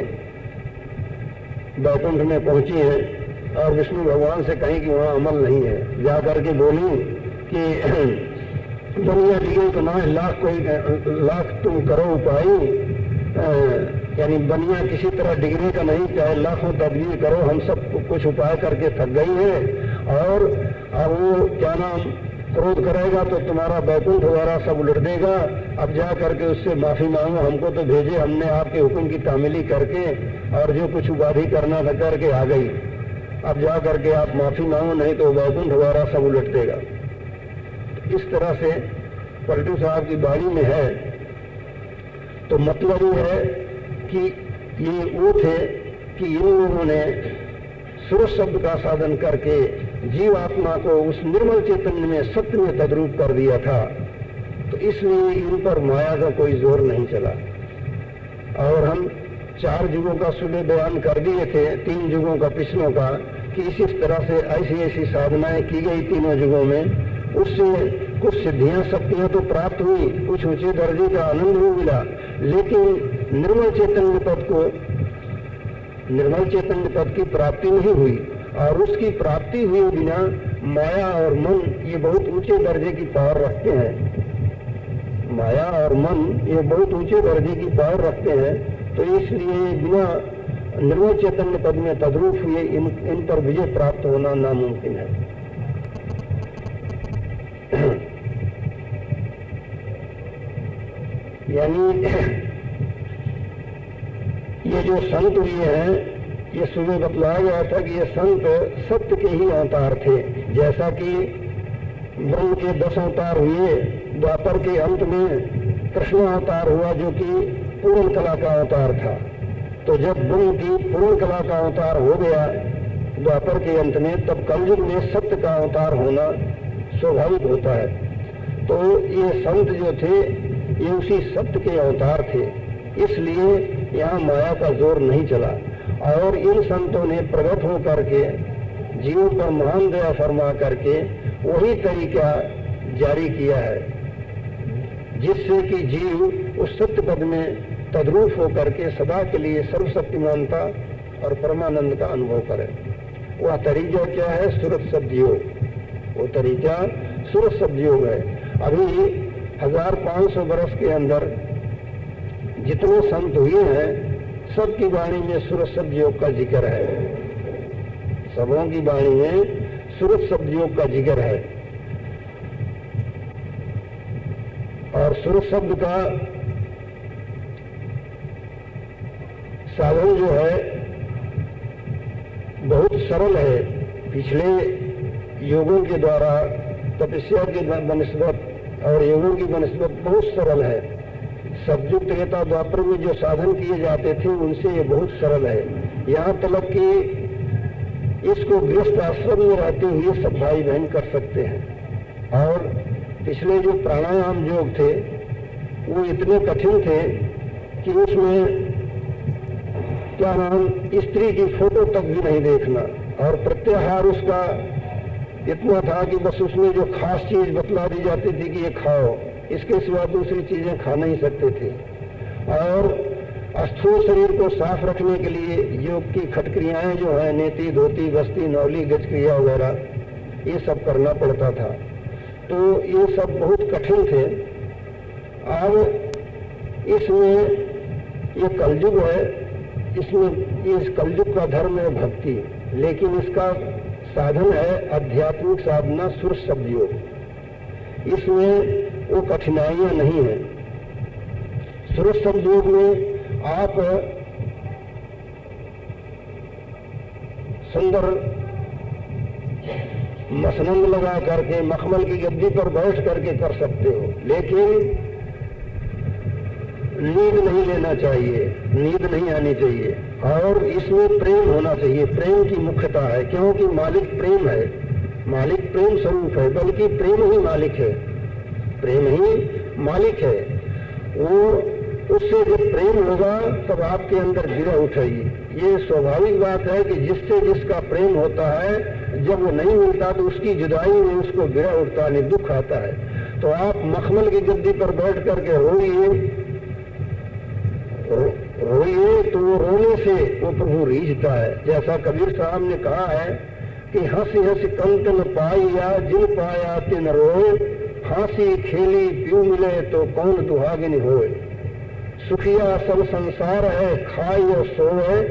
वैकुंठ में पहुंची हैं और विष्णु भगवान से कहीं कि वहां अमल नहीं है, जा करके बोली कि दुनिया डिगे तो ना लाख तुम करो उपाय, यानी बनिया किसी तरह डिगने का नहीं, चाहे लाखों तदबीर करो, हम सब कुछ उपाय करके थक गई है और अब वो क्या नाम क्रोध करेगा तो तुम्हारा वैकुंठ वगैरह सब उलट देगा। अब जा करके उससे माफी मांगो, हमको तो भेजे, हमने आपके हुक्म की तामीली करके और जो कुछ उपाधि करना था करके आ गई। अब जा करके आप माफी मांगो, नहीं तो वैकुंठ वगैरह सब उलट देगा। इस तरह से पलटू साहब की बाणी में है। तो मतलब ये है कि ये वो थे कि इन लोगों ने सुर शब्द का साधन करके जीवात्मा को उस निर्मल चैतन्य में सत्य में तद्रूप कर दिया था। तो इसलिए इन पर माया का कोई जोर नहीं चला। और हम 4 युगों का सुबह बयान कर दिए थे, 3 युगों का पिछलों का, कि इस तरह से ऐसी ऐसी साधनाएं की गई तीनों युगों में। उससे कुछ सिद्धियां शक्तियां तो प्राप्त हुई, कुछ ऊंचे दर्जे का आनंद भी मिला, लेकिन निर्मल चैतन्य पद की प्राप्ति नहीं हुई। और उसकी प्राप्ति हुए बिना माया और मन ये बहुत ऊंचे दर्जे की पावर रखते हैं। माया और मन ये बहुत ऊंचे दर्जे की पावर रखते हैं। तो इसलिए बिना निर्मल चैतन्य पद में तद्रूप हुए इन पर विजय प्राप्त होना नामुमकिन है। यानी ये जो संत हुए हैं, ये सुबह बतलाया गया था कि ये संत सत्य के ही अवतार थे। जैसा कि ब्रह्म के 10 अवतार हुए, द्वापर के अंत में कृष्ण अवतार हुआ जो कि पूर्ण कला का अवतार था। तो जब ब्रह्म की पूर्ण कला का अवतार हो गया द्वापर के अंत में, तब कलयुग में सत्य का अवतार होना स्वाभाविक होता है। तो ये संत जो थे ये उसी सत्य के अवतार थे, इसलिए यहाँ माया का जोर नहीं चला। और इन संतों ने प्रकट होकर के जीवों पर महान दया फरमा करके वही तरीका जारी किया है, जिससे कि जीव उस सत्य पद में तद्रूप होकर के सदा के लिए सर्वशक्तिमानता और परमानंद का अनुभव करे। वह तरीका क्या है? सूरत शब्द योग। वो तरीका सूरत शब्द योग है। अभी 1500 वर्ष के अंदर जितने संत हुए हैं सबकी वाणी में सूरत शब्द योग का जिक्र है। सबों की वाणी में सूरत शब्द योग का जिक्र है। और सूरत शब्द का साधन जो है बहुत सरल है, पिछले योगों के द्वारा तपस्या की बनस्बत और योगों की बनस्बत बहुत सरल है। सतयुग त्रेता द्वापर में जो साधन किए जाते थे उनसे ये बहुत सरल है। यहाँ तक कि इसको गृहस्थ आश्रम में रहते हुए सब भाई बहन कर सकते हैं। और पिछले जो प्राणायाम योग थे वो इतने कठिन थे कि उसमें क्या नाम स्त्री की फोटो तक भी नहीं देखना, और प्रत्याहार उसका इतना था कि बस उसमें जो खास चीज बतला दी जाती थी कि ये खाओ, इसके सिवा दूसरी चीजें खा नहीं सकते थे। और स्थूल शरीर को साफ रखने के लिए योग की खटक्रियाएं जो है, नेति, धोती, बस्ती, नौली, गजक्रिया वगैरह, ये सब करना पड़ता था। तो ये सब बहुत कठिन थे। अब इसमें ये कलयुग है, इसमें इस कलयुग का धर्म है भक्ति, लेकिन इसका साधन है आध्यात्मिक साधना सुर शब्द योग। इसमें वो कठिनाइयां नहीं है। सुर शब्द योग में आप सुंदर मसनंद लगा करके मखमल की गद्दी पर बैठ करके कर सकते हो, लेकिन नींद नहीं लेना चाहिए, नींद नहीं आनी चाहिए। और इसमें प्रेम होना चाहिए, प्रेम की मुख्यता है, क्योंकि मालिक प्रेम है, मालिक प्रेम स्वरूप है, बल्कि प्रेम ही मालिक है, प्रेम ही मालिक है। वो उससे जब प्रेम होगा तब आपके अंदर गिरा उठेगी। ये स्वाभाविक बात है कि जिससे जिसका प्रेम होता है, जब वो नहीं मिलता तो उसकी जुदाई में उसको गिरा उठता नहीं, दुख आता है। तो आप मखमल की गद्दी पर बैठ करके रोइए, तो वो रोने से वो प्रभु रीझता है। जैसा कबीर साहब ने कहा है कि हंसी हंसी कंत न पाइया, जिन पाया तिन रोए, फांसी खेली प्यू मिले तो कौन दुहागिन होए। सुखिया सब संसार है, खाई और सोए,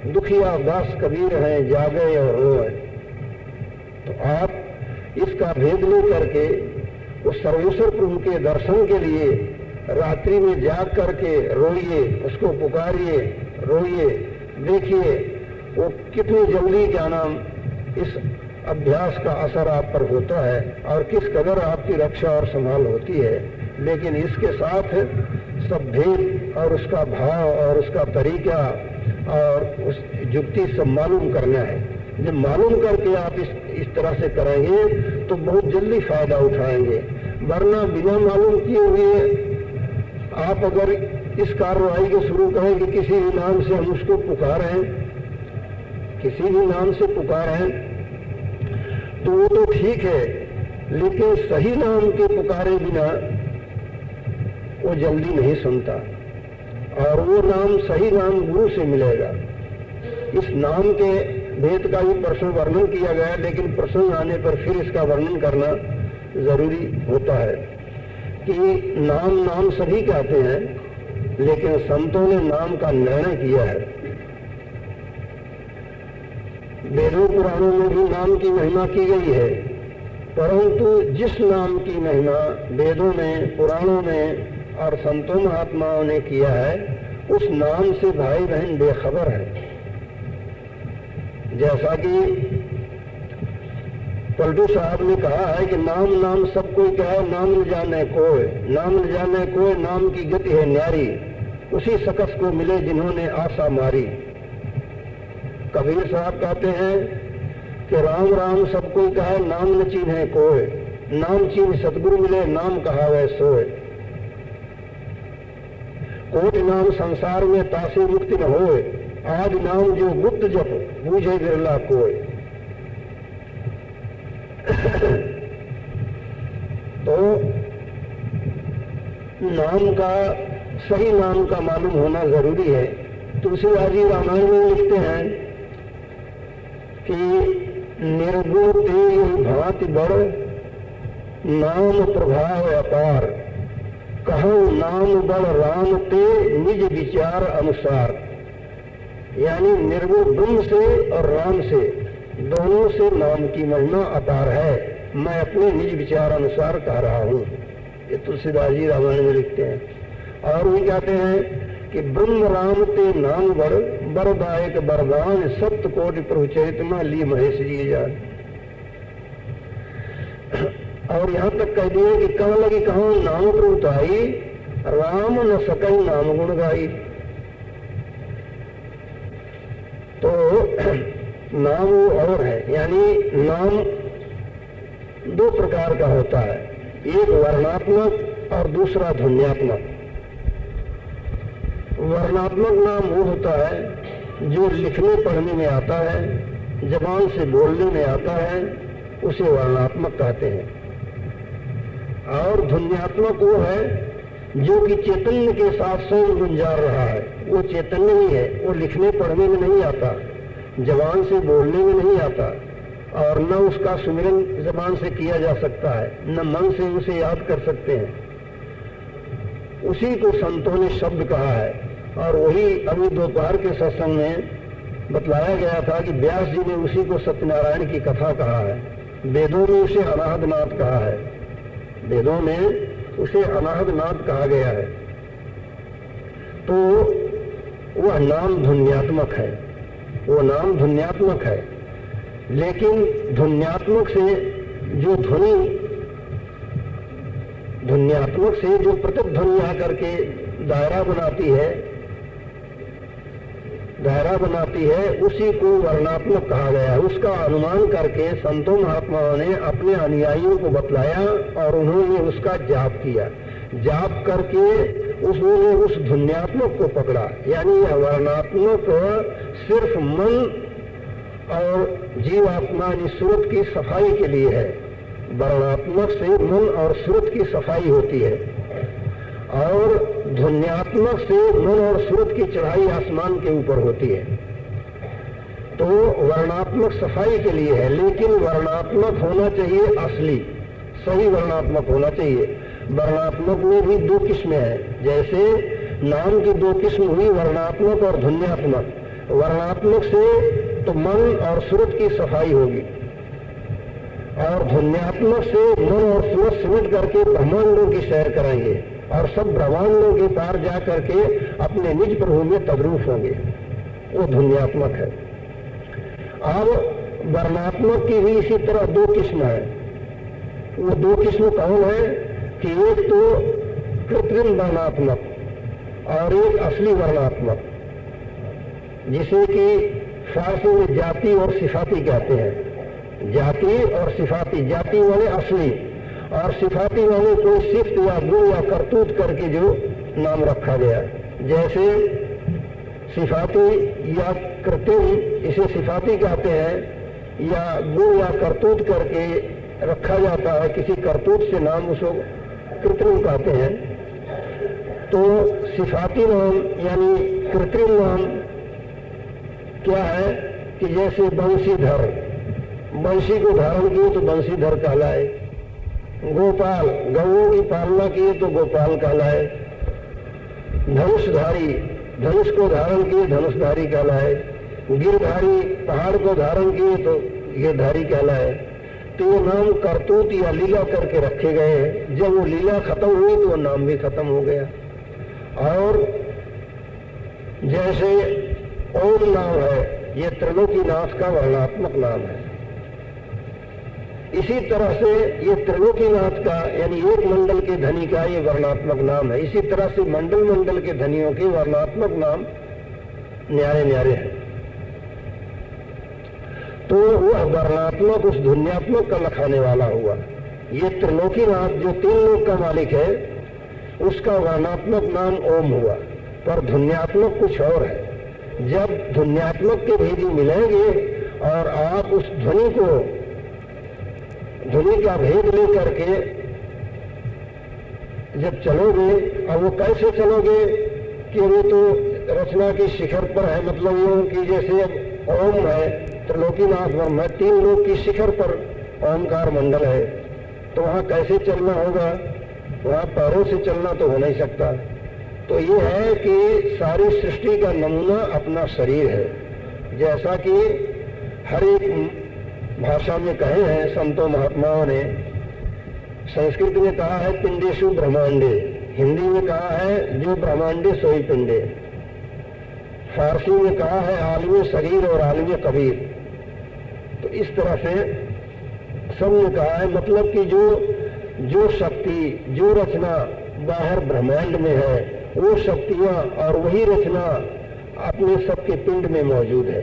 दुखिया दास कबीर है, जागे और रोए। तो आप इसका भेद ले करके उस सर्वेश्वर प्रभु के दर्शन के लिए रात्रि में जाग करके रोइए, उसको पुकारिए, रोइए, देखिए वो कितनी जल्दी क्या नाम इस अभ्यास का असर आप पर होता है और किस कदर आपकी रक्षा और संभाल होती है। लेकिन इसके साथ सब भेद और उसका भाव और उसका तरीका और उस युक्ति सब मालूम करना है। जब मालूम करके आप इस तरह से करेंगे तो बहुत जल्दी फायदा उठाएंगे, वरना बिना मालूम किए हुए आप अगर इस कार्रवाई को शुरू करें कि किसी भी नाम से हम उसको पुकारें, किसी भी नाम से पुकारें, तो वो तो ठीक है, लेकिन सही नाम के पुकारे बिना वो जल्दी नहीं सुनता। और वो नाम सही नाम गुरु से मिलेगा। इस नाम के भेद का भी प्रश्न वर्णन किया गया, लेकिन प्रश्न आने पर फिर इसका वर्णन करना जरूरी होता है कि नाम नाम सभी कहते हैं, लेकिन संतों ने नाम का निर्णय किया है। वेदों पुराणों में भी नाम की महिमा की गई है, परंतु जिस नाम की महिमा वेदों में, पुराणों में और संतों महात्माओं ने किया है, उस नाम से भाई बहन बेखबर है। जैसा कि पलटू साहब ने कहा है कि नाम नाम सब कोई कहे, नाम न जाने कोई, नाम न जाने कोई, नाम की गति है न्यारी, उसी सकस को मिले जिन्होंने आशा मारी। कबीर साहब कहते हैं कि राम राम सब कोई कहे, नाम न चीन्हे कोई, नाम चीन सतगुरु मिले, नाम कहावे सोए। कोटि नाम संसार में तासे मुक्ति न होए, आज नाम जो गुप्त जप बूझे बिरला कोई। तो नाम का, सही नाम का मालूम होना जरूरी है। तुलसीदास जी रामायण में लिखते हैं कि निर्गुण तेज भांति बड़, नाम प्रभाव अपार, कहो नाम बड़ राम ते निज विचार अनुसार। यानी निर्गुण ब्रह्म से और राम से, दोनों से नाम की महिमा अपार है, मैं अपने निज विचार अनुसार कह रहा हूं। ये तुलसीदास जी रामायण में लिखते हैं। और भी कहते हैं कि ब्रह्म राम ते नाम बरदायक बरदान सप्त कोटि प्रभु चरितमा ली महेश जी जान। और यहाँ तक कह दिए कि कह लगी कहो नाम प्रभुताई राम न सकई नाम गुण गाई। तो नाम वो और है, यानी नाम दो प्रकार का होता है, एक वर्णात्मक और दूसरा ध्वन्यात्मक। वर्णात्मक नाम वो होता है जो लिखने पढ़ने में आता है, जबान से बोलने में आता है, उसे वर्णात्मक कहते हैं। और ध्वन्यात्मक वो है जो कि चैतन्य के साथ स्वयं गुंजार रहा है, वो चैतन्य ही है, वो लिखने पढ़ने में नहीं आता, जबान से बोलने में नहीं आता, और न उसका सुमिरन जबान से किया जा सकता है, न मन से उसे याद कर सकते हैं। उसी को संतों ने शब्द कहा है। और वही अभी दोपहर के सत्संग में बतलाया गया था कि व्यास जी ने उसी को सत्यनारायण की कथा कहा है। वेदों में उसे अनाहदनाथ कहा है, वेदों में उसे अनाहदनाथ कहा गया है। तो वह नाम ध्वन्यात्मक है, वो नाम ध्वन्यात्मक है। लेकिन ध्वन्यात्मक से जो ध्वन्यात्मक से जो प्रतिध्वनि आकर के दायरा बनाती है उसी को वर्णात्मक कहा गया है। उसका अनुमान करके संतों महात्माओं ने अपने अनुयायियों को बतलाया और उन्होंने उसका जाप किया। जाप करके उन्होंने उस ध्वन्यात्मक को पकड़ा, यानी यह वर्णात्मक सिर्फ मन और जीवात्मा यानी सूरत की सफाई के लिए है। वर्णात्मक से मन और सूरत की सफाई होती है, और ध्वन्यात्मक से मन और सूरत की चढ़ाई आसमान के ऊपर होती है। तो वर्णात्मक सफाई के लिए है, लेकिन वर्णात्मक होना चाहिए असली, सही वर्णात्मक होना चाहिए। वर्णात्मक में भी दो किस्में हैं, जैसे नाम की दो किस्म हुई, वर्णात्मक और ध्वन्यात्मक। वर्णात्मक से तो मन और सूरत की सफाई होगी, और ध्वन्यात्मक से मन और सूरत सिमट करके ब्रह्मांडों की सैर कराएंगे और सब ब्रह्मांडों के पार जा करके अपने निज प्रभु में तद्रूप होंगे। वो ध्वन्यात्मक है। अब वर्णात्मक की भी इसी तरह दो किस्म है। वो दो किस्म कौन है कि एक तो कृत्रिम वर्णात्मक और एक असली वर्णात्मक, जिसे कि फारसी में जाति और सिफाती कहते हैं। जाति और सिफाती, जाति वाले असली और सिफाती वाले कोई सिफ्त या गुण या करतूत करके जो नाम रखा गया। जैसे सिफाती या कृत्रिम, इसे सिफाती कहते हैं, या गुण या करतूत करके रखा जाता है, किसी करतूत से नाम उसको कृत्रिम कहते हैं। तो सिफाती नाम यानी कृत्रिम नाम क्या है कि जैसे बंशीधर, बंशी को धारण किए तो बंशीधर कहलाए। गोपाल, गौओं की पालना किए तो गोपाल कहलाए। धनुषधारी, धनुष को धारण किए धनुषधारी कहलाए। गिरधारी, पहाड़ को धारण किए तो गिरधारी कहलाए। तो ये नाम करतूत या लीला करके रखे गए हैं। जब वो लीला खत्म हुई तो वो नाम भी खत्म हो गया। और जैसे ओम नाम है, ये त्रिलोकीनाथ का वर्णात्मक नाम है। इसी तरह से ये त्रिलोकीनाथ का यानी एक मंडल के धनी का ये वर्णात्मक नाम है। इसी तरह से मंडल मंडल के धनियों के वर्णात्मक नाम न्यारे न्यारे हैं। तो वह वर्णात्मक उस ध्वन्यात्मक का लखाने वाला हुआ। ये त्रिलोकीनाथ जो तीन लोक का मालिक है, उसका वर्णात्मक नाम ओम हुआ, पर ध्वन्यात्मक कुछ और है। जब ध्वन्यात्मक के भेदी मिलेंगे और आप उस ध्वनि का भेद लेकर के जब चलोगे, और वो कैसे चलोगे कि वो तो रचना की शिखर पर है, मतलब यूं कि जैसे ओम है, त्रिलोकीनाथ ब्रह्म है, तीन लोक की शिखर पर ओमकार मंडल है, तो वहां कैसे चलना होगा? वहां पैरों से चलना तो हो नहीं सकता। तो ये है कि सारी सृष्टि का नमूना अपना शरीर है। जैसा कि हर एक भाषा में कहे हैं संतों महात्माओं ने, संस्कृत में कहा है पिंडेषु ब्रह्मांडे, हिंदी में कहा है जो ब्रह्मांडे सोई पिंडे। फारसी में कहा है आलिम सगीर और आलिम कबीर। तो इस तरह से सबने कहा है, मतलब कि जो शक्ति, जो रचना बाहर ब्रह्मांड में है, वो शक्तियां और वही रचना अपने सबके पिंड में मौजूद है।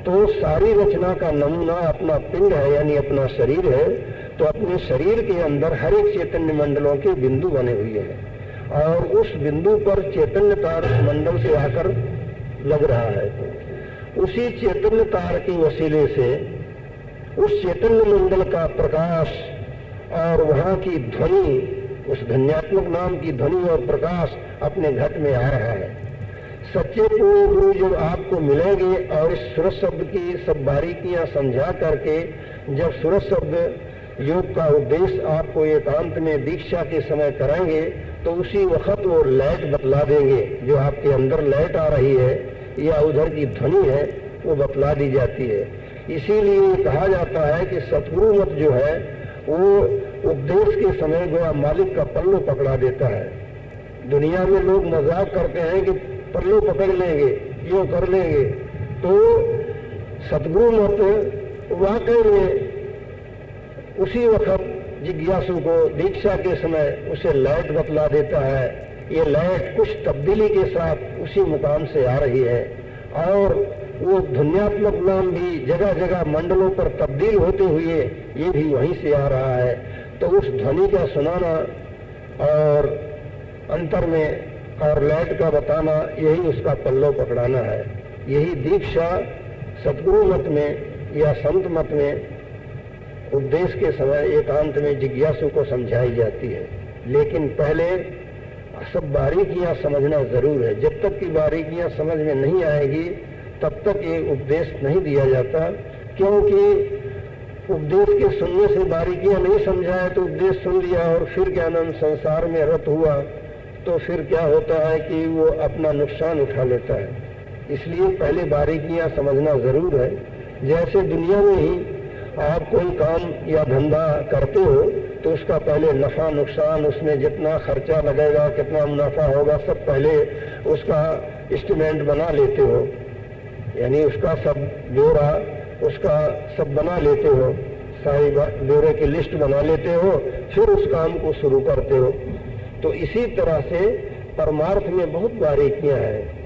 तो सारी रचना का नमूना अपना पिंड है, यानी अपना शरीर है। तो अपने शरीर के अंदर हर एक चैतन्य मंडलों के बिंदु बने हुए हैं और उस बिंदु पर चैतन्य तार उस मंडल से आकर लग रहा है। उसी चैतन्य तार के वसीले से उस चैतन्य मंडल का प्रकाश और वहां की ध्वनि, उस धन्यात्मक नाम की ध्वनि और प्रकाश अपने घट में आ रहा है। सच्चे पूर्ण गुरु जब आपको मिलेंगे और इस सूरज शब्द की सब बारीकियां समझा करके जब सूरज शब्द योग का उपदेश आपको एकांत में दीक्षा के समय कराएंगे, तो उसी वक्त वो लाइट बतला देंगे। जो आपके अंदर लाइट आ रही है या उधर की ध्वनि है, वो बतला दी जाती है। इसीलिए कहा जाता है कि सतगुरु मत जो है वो उपदेश के समय गोया मालिक का पल्लू पकड़ा देता है। दुनिया में लोग मजाक करते हैं कि पल्लू पकड़ लेंगे, यूं कर लेंगे। तो सतगुरु मत वाकई में उसी वक्त जिज्ञासु को दीक्षा के समय उसे लाइट बतला देता है। ये लाइट कुछ तब्दीली के साथ उसी मुकाम से आ रही है और वो ध्वन्यात्मक नाम भी जगह जगह मंडलों पर तब्दील होते हुए ये भी वहीं से आ रहा है। तो उस ध्वनि का सुनाना और अंतर में और लाइट का बताना, यही उसका पल्लव पकड़ाना है। यही दीक्षा सतगुरु मत में या संत मत में उपदेश के समय एकांत में जिज्ञासु को समझाई जाती है। लेकिन पहले सब बारीकियां समझना जरूर है। जब तक की बारीकियां समझ में नहीं आएगी तब तक ये उपदेश नहीं दिया जाता, क्योंकि उपदेश के सुनने से बारीकियां नहीं समझाए तो उपदेश सुन लिया और फिर क्या नाम संसार में रत हुआ, तो फिर क्या होता है कि वो अपना नुकसान उठा लेता है। इसलिए पहले बारीकियां समझना जरूर है। जैसे दुनिया में ही आप कोई काम या धंधा करते हो तो उसका पहले नफा नुकसान, उसमें जितना खर्चा लगेगा, कितना मुनाफा होगा, सब पहले उसका एस्टिमेट बना लेते हो, यानी उसका सब ब्यौरा उसका सब बना लेते हो, सारी ब्यौरे की लिस्ट बना लेते हो, फिर उस काम को शुरू करते हो। तो इसी तरह से परमार्थ में बहुत बारीकियां हैं।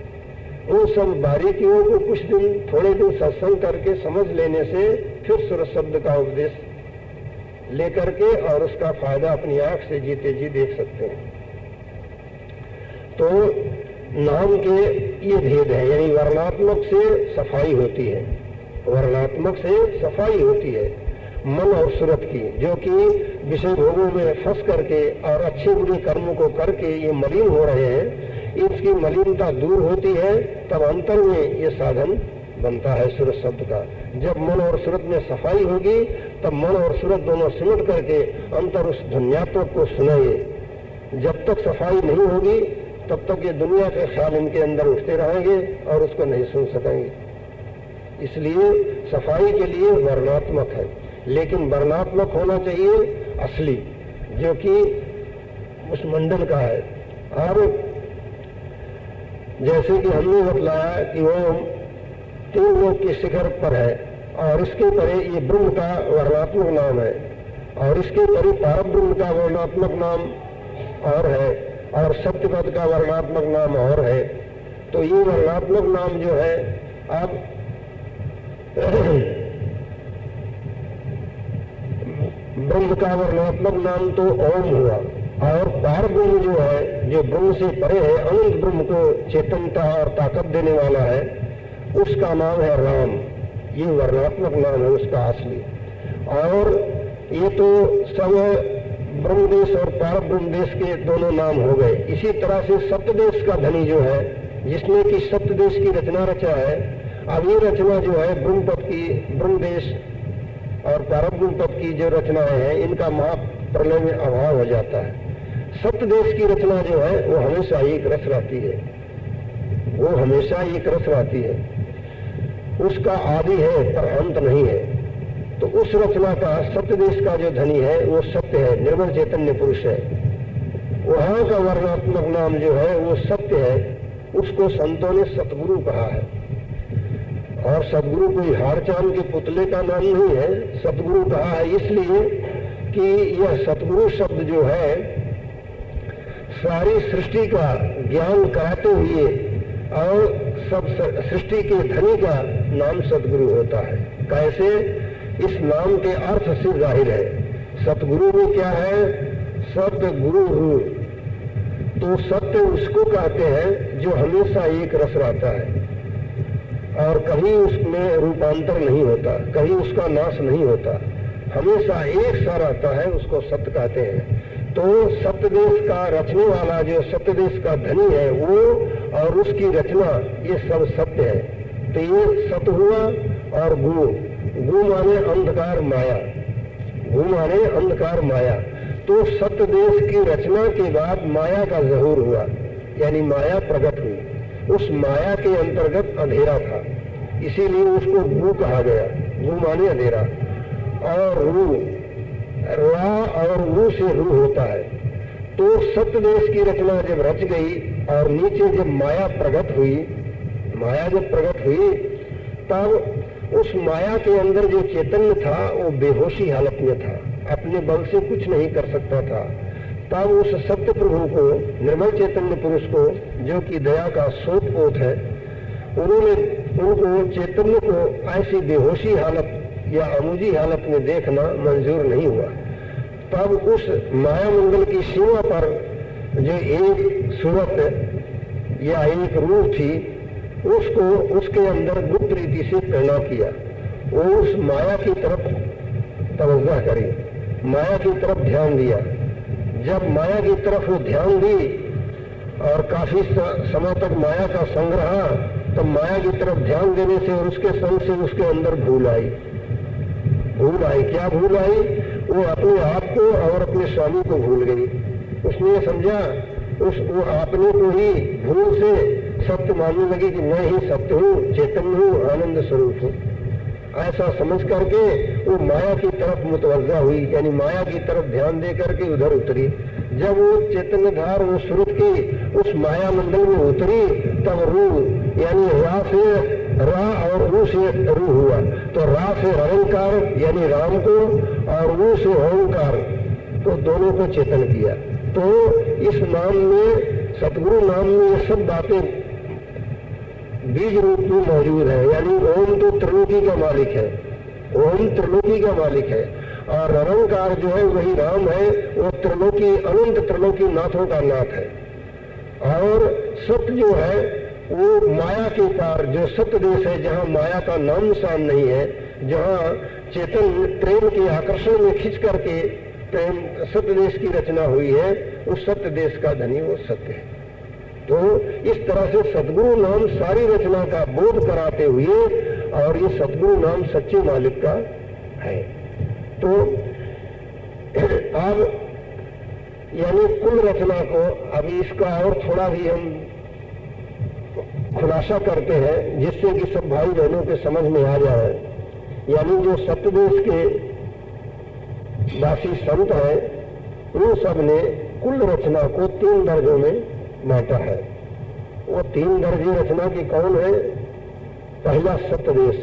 उन सब बारीकियों को कुछ दिन, थोड़े दिन सत्संग करके समझ लेने से फिर सूरज शब्द का उपदेश लेकर के और उसका फायदा अपनी आंख से जीते जी देख सकते हैं। तो नाम के ये भेद है, यानी वर्णात्मक से सफाई होती है, वर्णात्मक से सफाई होती है मन और सूरत की, जो कि विषय भोगों में फंस करके और अच्छे बुरे कर्मों को करके ये मलिन हो रहे हैं। इसकी मलिनता दूर होती है तब अंतर में ये साधन बनता है सूरत शब्द का। जब मन और सूरत में सफाई होगी तब मन और सूरत दोनों सिमट करके अंतर उस ध्वन्यात्मक को सुनाएंगे। जब तक सफाई नहीं होगी तब तक ये दुनिया के ख्याल इनके अंदर उठते रहेंगे और उसको नहीं सुन सकेंगे। इसलिए सफाई के लिए वर्णात्मक है, लेकिन वर्णात्मक होना चाहिए असली, जो कि उस मंडल का है। और जैसे कि हमने बतलाया कि वो 3 लोक के शिखर पर है और इसके परे ये ब्रह्म का वर्णात्मक नाम है और इसके परे पारब्रह्म का वर्णात्मक नाम और है और सत्यपद का वर्णात्मक नाम और है। तो ये वर्णात्मक नाम जो है, अब ब्रह्म का वर्णात्मक नाम तो ओम हुआ और पारब्रह्म जो है, जो ब्रह्म से परे है, अनंत ब्रह्म को चेतनता और ताकत देने वाला है, उसका नाम है राम। ये वर्णात्मक नाम है उसका असली। और ये तो सब ब्रह्मदेश और पारब्रह्म देश के दोनों नाम हो गए। इसी तरह से सप्तदेश का धनी जो है, जिसने कि सप्तदेश की रचना रचा है, अब ये रचना जो है ब्रह्मपद की, ब्रह्मदेश और पारब्रह्म पद की जो रचनाएं हैं, इनका महाप्रलय में अभाव हो जाता है। सप्तदेश की रचना जो है वो हमेशा एक रस रहती है, वो हमेशा एक रस रहती है, उसका आदि है पर अंत नहीं है। तो उस रचना का, सप्तदेश का जो धनी है वो सत्य है, निर्मल चैतन्य पुरुष है। वहां का वर्णात्मक नाम जो है वो सत्य है, उसको संतों ने सतगुरु कहा है। और सतगुरु कोई हार चांद के पुतले का नाम नहीं है, सतगुरु कहा है इसलिए कि यह सतगुरु शब्द जो है सारी सृष्टि का ज्ञान कराते हुए और सब सृष्टि के धनी का नाम सतगुरु होता है। कैसे? इस नाम के अर्थ से जाहिर है। सतगुरु में क्या है? सत्य गुरु रू। तो सत्य उसको कहते हैं जो हमेशा एक रस रहता है और कहीं उसमें रूपांतर नहीं होता, कहीं उसका नाश नहीं होता, हमेशा एक सा रहता है, उसको सत्य कहते हैं। तो सत्यदेश का रचने वाला जो सत्यदेश का धनी है वो और उसकी रचना ये सब सत्य है। तो ये सत्य हुआ। और गु माने अंधकार माया, गु माने अंधकार माया। तो सत्यदेश की रचना के बाद माया का ज़हूर हुआ, यानी माया प्रकट हुई। उस माया के अंतर्गत अंधेरा था, इसीलिए उसको गु कहा गया। गु माने अंधेरा। और रू, रा और रू से रू होता है। तो सत्यदेश की रचना जब रच गई और नीचे जब माया प्रकट हुई, माया जब प्रकट हुई तब उस माया के अंदर जो चैतन्य था वो बेहोशी हालत में था, अपने बल से कुछ नहीं कर सकता था। तब उस सत्य प्रभु को, निर्मल चैतन्य पुरुष को, जो कि दया का सोत पोत है, उन्होंने उनको चैतन्य को ऐसी बेहोशी हालत या अमुजी हालत में देखना मंजूर नहीं हुआ। तब उस माया मंडल की सीमा पर जो एक सूरत या एक रूप थी उसको उसके अंदर गुप्त रीति से प्रेरणा किया। वो उस माया की तरफ तवज्जो करी, माया की तरफ ध्यान दिया। जब माया की तरफ वो ध्यान दी और काफी समय तक माया का संग रहा, तब माया की तरफ ध्यान देने से और उसके संग से उसके अंदर भूल आई। भूल आई, क्या भूल आई? वो अपने आप को और अपने स्वामी को भूल गई। उसने समझा वो आपने को ही भूल से सत्य मानने लगी कि मैं ही सत्य हूँ, चैतन्य हूँ, आनंद स्वरूप हूँ। ऐसा समझ करके वो माया की तरफ मुतवज्जा हुई, यानी माया की तरफ ध्यान दे करके उधर उतरी। जब वो चैतन्य धार वो सुरत की उस माया मंडल में उतरी तब रू, यानी रा से रा और रू से रू हुआ। तो रा से रंकार यानी राम को और रू से ओंकार, तो दोनों को चेतन किया। तो इस नाम में, सतगुरु नाम में ये सब बातें बीज रूप में मौजूद है। यानी ओम तो त्रिलोकी का मालिक है, ओम त्रिलोकी का मालिक है। और रंकार जो है वही राम है, वो त्रिलोकी, अनंत त्रिलोकी नाथों का नाथ है। और सत्य जो है वो माया के पार जो सत्य देश है, जहाँ माया का नाम निशान नहीं है, जहाँ चेतन प्रेम के आकर्षण में खिंच करके प्रेम सत्य देश की रचना हुई है, उस सत्य देश का धनी वो सत्य है। तो इस तरह से सतगुरु नाम सारी रचना का बोध कराते हुए, और ये सतगुरु नाम सच्चे मालिक का है। तो अब यानी कुल रचना को अभी इसका और थोड़ा भी हम खुलासा करते हैं, जिससे कि सब भाई बहनों के समझ में आ जाए। यानी जो सत्यदेश के दासी संत हैं, उन सब ने कुल रचना को 3 दर्जों में बांटा है। वो 3 दर्जे रचना की कौन है? पहला सत्यदेश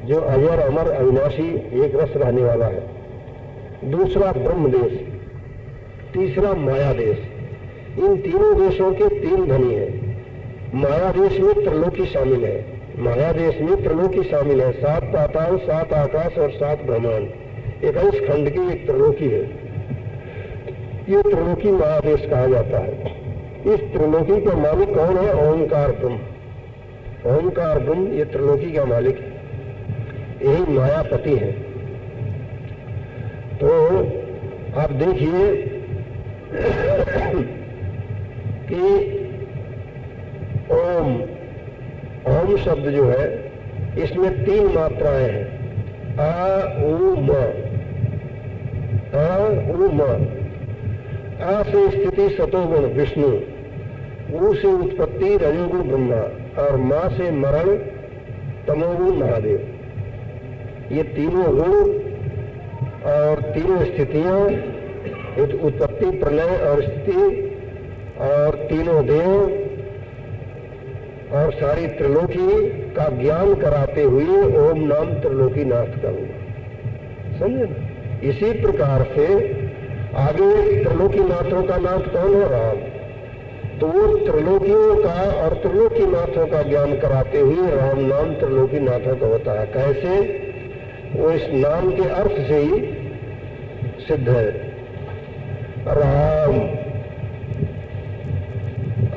जो अजर अमर अविनाशी एक रस रहने वाला है, दूसरा ब्रह्मदेश, तीसरा माया देश। इन तीनों देशों के 3 धनी हैं। माया देश में त्रिलोकी शामिल है, माया देश में त्रिलोकी शामिल है। 7 पाताल, 7 आकाश और 7 ब्रह्मांड, 21 खंड की एक त्रिलोकी है। ये त्रिलोकी माया देश कहा जाता है। इस त्रिलोकी का मालिक कौन है? ओंकार ब्रह्म। ओंकार ब्रह्म ये त्रिलोकी का मालिक है, यही मायापति है। तो आप देखिए कि ओम, ओम शब्द जो है इसमें 3 मात्राएं हैं, आ उ म। आ उ म। आ से स्थिति सतोगुण विष्णु, ऊ से उत्पत्ति रजोगुण ब्रह्मा, और मां से मरण तमोगुण महादेव। ये तीनों गुण और तीनों स्थितियां, उत्पत्ति, प्रलय और स्थिति, और तीनों देव और सारी त्रिलोकी का ज्ञान कराते हुए ओम नाम त्रिलोकीनाथ का हुआ। समझे ना? इसी प्रकार से आगे त्रिलोकीनाथों का नाथ कौन है? राम। तो वो त्रिलोकियों का और त्रिलोकीनाथों का ज्ञान कराते हुए राम नाम त्रिलोकीनाथों का होता है। कैसे? वो इस नाम के अर्थ से ही सिद्ध है। राम,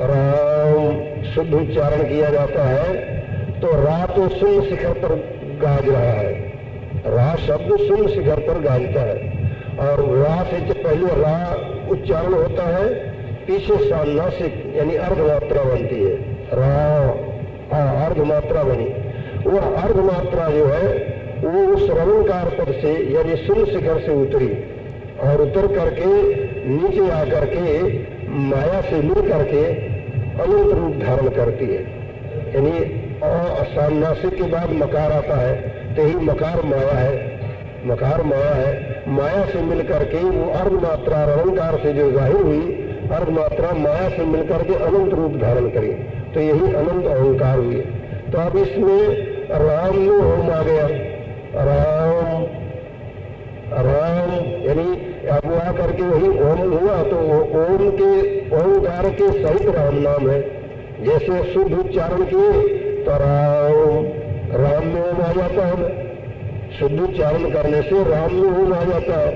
राम शुद्ध उच्चारण किया जाता है तो रा तो शून्य शिखर पर गाज रहा है, रा शब्द शून्य शिखर पर गाजता है। और रा से जब पहले रा उच्चारण होता है, पीछे सान्नासिक यानी अर्धमात्रा बनती है। रा अर्धमात्रा बनी। वो अर्धमात्रा जो है वो उस रवंकार पद से यानी शून्य शिखर से उतरी और उतर करके नीचे आकर के माया से मिल करके अनंत रूप धारण करती है। यानी सान्नासिक के बाद मकार आता है तो ही मकार माया है, मकार माया है। माया से मिल करके वो अर्धमात्रा रवंकार से जो जाहिर हुई, अर्धमात्रा माया से मिलकर के अनंत रूप धारण करी, तो यही अनंत अहंकार हुई। तो अब इसमें राम में ओम आ गया। राम, राम यानी अब वो आकर के वही ओम हुआ, तो वो ओम के ओंकार के सहित राम नाम है। जैसे शुद्ध उच्चारण किए तो राम, राम में ओम आ जाता है। शुद्ध उच्चारण करने से राम में ओम आ जाता है।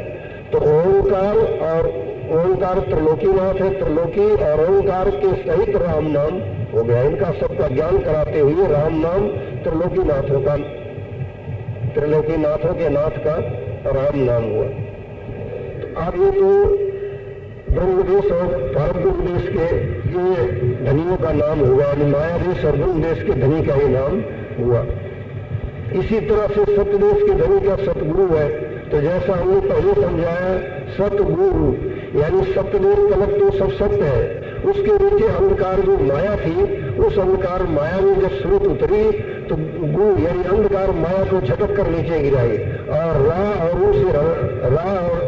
तो ओंकार और ओंकार त्रिलोकीनाथ है, त्रिलोकी और ओंकार के सहित राम नाम हो गया। इनका सबका ज्ञान कराते हुए राम नाम त्रिलोकीनाथों का, त्रिलोकीनाथों के नाथ का राम नाम हुआ। तो अब ये तो ब्रह्मदेश और भारत देश के ये धनियों का नाम हुआ, माया देश और ब्रह्म देश के धनी का ही नाम हुआ। इसी तरह से सत्यदेश के धनी का सतगुरु है। तो जैसा हमने पहले समझाया, सतगुरु यानी सत्यदेश तलक तो सब सत्य है, उसके नीचे अंधकार जो माया थी, उस अंधकार माया में जब स्रोत उतरी तो गु यानी अंधकार माया को झटक कर नीचे गिराई और रा और रू से रा और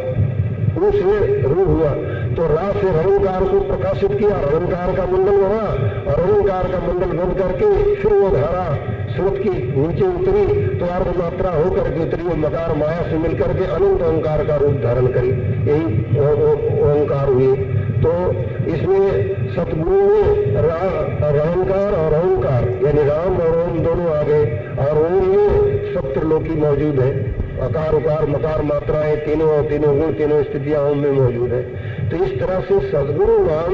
रू से रू हुआ। तो रा से रंकार को प्रकाशित किया, रंकार का मंडल बना और रंकार का मंडल बन करके फिर वो धारा स्रोत की नीचे उतरी तो अर्धमात्रा होकर के उतरी, वो मकार माया से मिलकर के अनंत ओंकार का रूप धारण करी, यही ओंकार हुई। तो इसमें सतगुरु में रंकार और ओंकार यानी राम और ओम दोनों आ गए और ओम में सब त्रिलोकी मौजूद है। अकार उकार मकार मात्राएं तीनों और तीनों गुण तीनों स्थितियां ओम में मौजूद है। तो इस तरह से सदगुरु नाम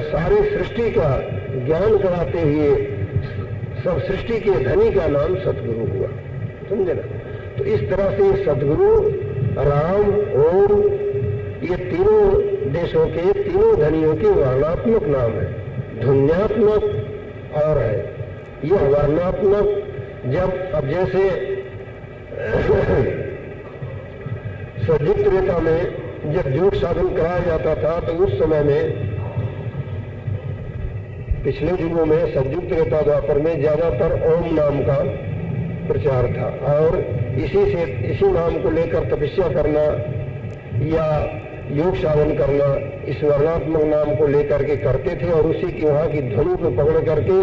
सारी सृष्टि का ज्ञान कराते हुए सब सृष्टि के धनी का नाम सतगुरु हुआ। समझे ना? तो इस तरह से सतगुरु, राम, ओम ये तीनों देशों के तीनों धनियों के वर्णात्मक नाम है। ध्वन्यात्मक और है यह वर्णात्मक। जब अब जैसे सज्जित रेता में जब योग साधन कराया जाता था तो उस समय में पिछले युगों में सज्जुक्त रेता द्वापर में ज्यादातर ओम नाम का प्रचार था और इसी नाम को लेकर तपस्या करना या योग साधन करना इस वर्णात्मक नाम को लेकर के करते थे और उसी की वहां की ध्वनि को पकड़ करके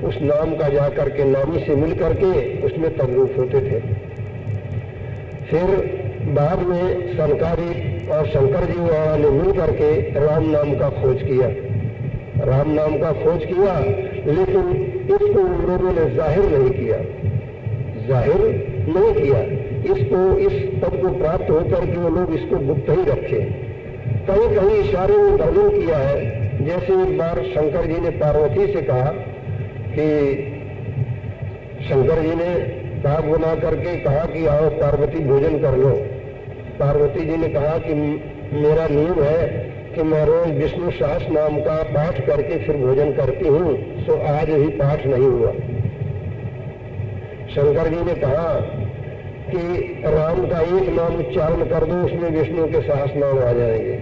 उस नाम का जाकर के नामी से मिल करके उसमें तद्रूप होते थे। फिर बाद में संकारी और शंकर जी ने मिल करके राम नाम का खोज किया, राम नाम का खोज किया, लेकिन इसको उन लोगों ने जाहिर नहीं किया, जाहिर नहीं किया इसको। इस पद को प्राप्त होकर के वो लोग इसको गुप्त ही रखे। कहीं कहीं इशारे में वर्णन किया है। जैसे एक बार शंकर जी ने पार्वती से कहा कि शंकर जी ने पाक बना करके कहा कि आओ पार्वती भोजन कर लो। पार्वती जी ने कहा कि मेरा नियम है कि मैं रोज विष्णु सहस नाम का पाठ करके फिर भोजन करती हूँ, सो आज भी पाठ नहीं हुआ। शंकर जी ने कहा कि राम का एक नाम उच्चारण कर दो, उसमें विष्णु के सहस नाम आ जाएंगे।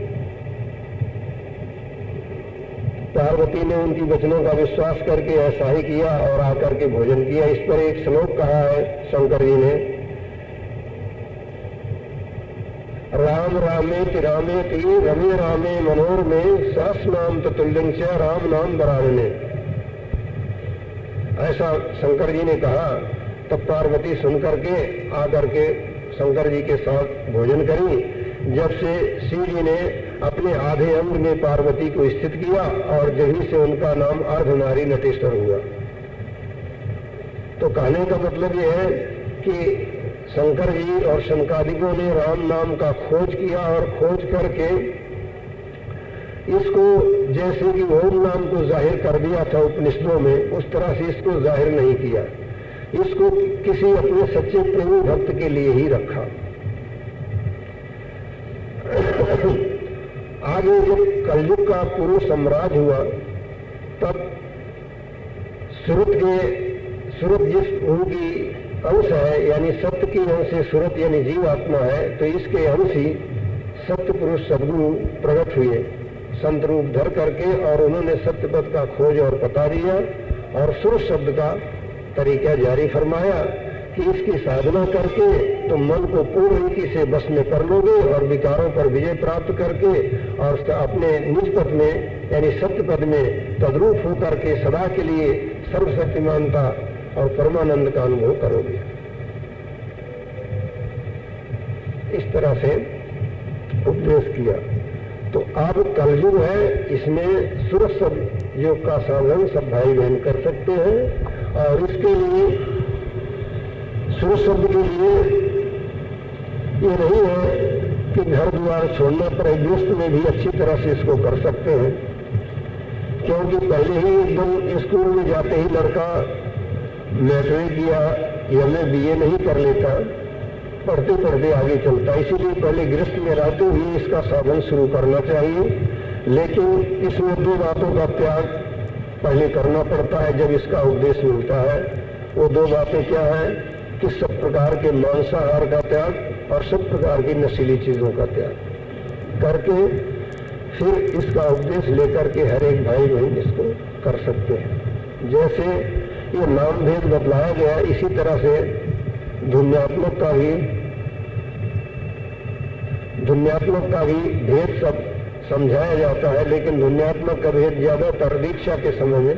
पार्वती ने उनकी वचनों का विश्वास करके ऐसा ही किया और आकर के भोजन किया। इस पर एक श्लोक कहा है शंकर जी ने, राम रामेति रामेति रमे रामे मनोरमे सहस नाम तुल्यं च राम नाम बरानने। ऐसा शंकर जी ने कहा। तब पार्वती सुनकर के आकर के शंकर जी के साथ भोजन करी। जब से शिव जी ने अपने आधे अंग में पार्वती को स्थित किया और जभी से उनका नाम अर्धनारी नटेश्वर हुआ। तो कहने का मतलब यह है कि शंकर जी और शंकादिकों ने राम नाम का खोज किया और खोज करके इसको जैसे कि ओम नाम को जाहिर कर दिया था उपनिषदों में, उस तरह से इसको जाहिर नहीं किया। इसको किसी अपने सच्चे प्रेमी भक्त के लिए ही रखा। आगे जब कलयुग का पूर्ण साम्राज्य हुआ तब सुरत जिस उनकी अंश है, यानी सत्य की अंश से सुरत यानी जीवात्मा है, तो इसके अंश ही सत्य पुरुष सद्गुरु प्रकट हुए संत रूप धर करके, और उन्होंने सत्य पद का खोज और पता दिया और सुर शब्द का तरीका जारी फरमाया कि इसकी साधना करके तुम मन को पूर्ण रीति से बस में कर लोगे और विकारों पर विजय प्राप्त करके और अपने निज पद में यानी सत्य पद में तद्रूप होकर के सदा के लिए सर्वशक्तिमानता और परमानंद का अनुभव करोगे। इस तरह से उपदेश किया। तो अब कलयुग है, इसमें सुर शब्द योग का साधन सब भाई बहन कर सकते हैं। और इसके लिए सुर शब्द के लिए ये नहीं है कि घर द्वार छोड़ना पड़े, गृहस्थ में भी अच्छी तरह से इसको कर सकते हैं। क्योंकि पहले ही एकदम स्कूल में जाते ही लड़का मैट्रिक या एमए बीए नहीं कर लेता, पढ़ते पढ़ते आगे चलता। इसीलिए पहले गृहस्थ में रहते हुए इसका साधन शुरू करना चाहिए। लेकिन इसमें दो बातों का त्याग पहले करना पड़ता है जब इसका उपदेश मिलता है। वो दो बातें क्या है कि सब प्रकार के मांसाहार का त्याग और सब प्रकार की नशीली चीजों का त्याग करके फिर इसका उपदेश लेकर के हर एक भाई बहन इसको कर सकते हैं। जैसे ये नाम भेद बतलाया गया, इसी तरह से धुन्यात्मक का भी भेद सब समझाया जाता है, लेकिन धुन्यात्मक का भेद ज्यादातर दीक्षा के समय में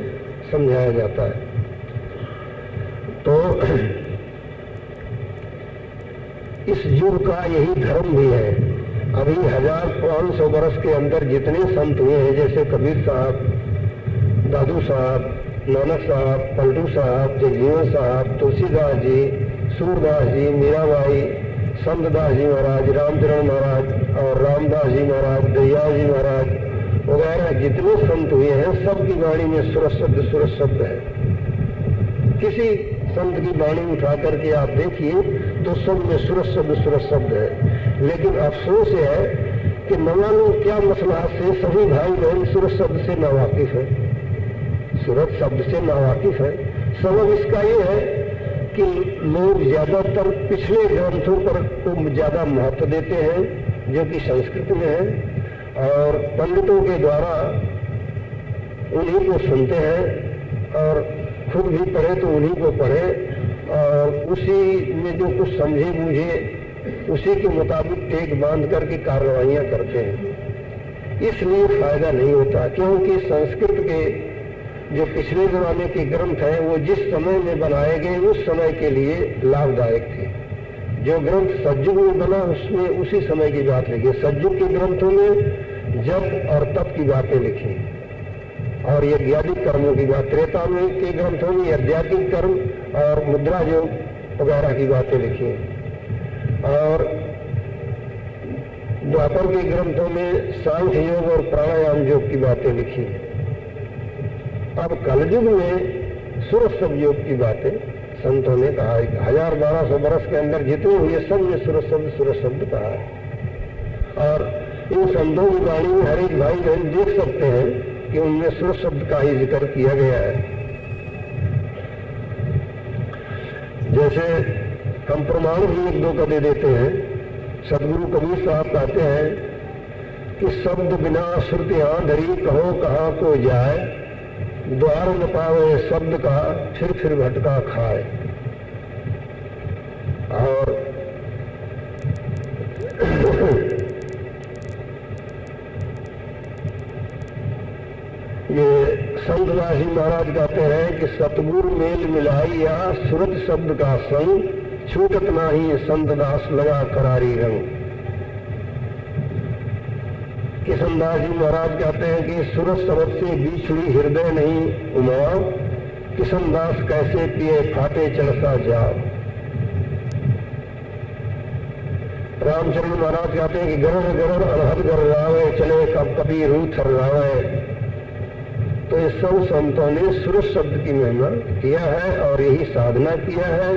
समझाया जाता है। तो इस युग का यही धर्म भी है। अभी 1500 वर्ष के अंदर जितने संत हुए हैं, जैसे कबीर साहब, दादू साहब, नानक साहब, पलटू साहब, जगजीवन साहब, तुलसीदास जी, सूरदास जी, मीराबाई, संतदास जी महाराज, रामचरण महाराज और रामदास जी महाराज, दयाल जी महाराज वगैरह जितने संत हुए हैं, सबकी वाणी में सुर शब्द है। किसी संत की वाणी उठा करके आप देखिए तो सब में सुर शब्द है। लेकिन अफसोस है कि न मालूम क्या मसला से सभी भाई बहन सुर शब्द से नावाकिफ है, सूरत शब्द से नावाकिफ है। सबब इसका ये है कि लोग ज्यादातर पिछले ग्रंथों पर को ज्यादा महत्व देते हैं जो कि संस्कृत में है, और पंडितों के द्वारा उन्हीं को सुनते हैं और खुद भी पढ़े तो उन्हीं को पढ़े और उसी में जो कुछ समझे बूझे उसी के मुताबिक टेक बांध करके कार्रवाइयां करते हैं। इसलिए फायदा नहीं होता, क्योंकि संस्कृत के जो पिछले जमाने के ग्रंथ हैं वो जिस समय में बनाए गए उस समय के लिए लाभदायक थे। जो ग्रंथ सतयुग में बना उसमें उसी समय की बात लिखी। सतयुग के ग्रंथों में जप और तप की बातें लिखी और यज्ञादिक कर्मों की बात, त्रेता में के ग्रंथों में आध्यात्मिक कर्म और मुद्रा योग वगैरह की बातें लिखी, और द्वापर के ग्रंथों में सांख्य योग और प्राणायाम योग की बातें लिखी। अब कलयुग में सुर शब्द योग की बातें संतों ने कहा। 1200 वर्ष के अंदर जितने हुए सब में सुर शब्द कहा है। और इन संतों की वाणी में हर एक भाई बहन देख सकते हैं कि उनमें सुर शब्द का ही जिक्र किया गया है। जैसे हम प्रमाण भी एक दो का दे देते हैं। सदगुरु कबीर साहब कहते हैं कि शब्द बिना श्रुतियां धरी कहो कहाँ को जाए, द्वार न पावे शब्द का फिर भटका खाए। और ये संत दास जी महाराज कहते हैं कि सतगुर मेल मिलाइया सूरत शब्द का संग, छूटत नाही संत दास लगा करारी रंग। किशनदास जी महाराज कहते हैं कि सूरत शब्द से बिछड़ी हृदय नहीं उमाओ, किशनदास कैसे पिए फाटे चलसा जाओ। रामचंद्र महाराज कहते हैं कि गरर गरर अनहद गर रावे, चले कब कभी रू थर रावे। तो ये सब संतों ने सूरत शब्द की महिमा किया है और यही साधना किया है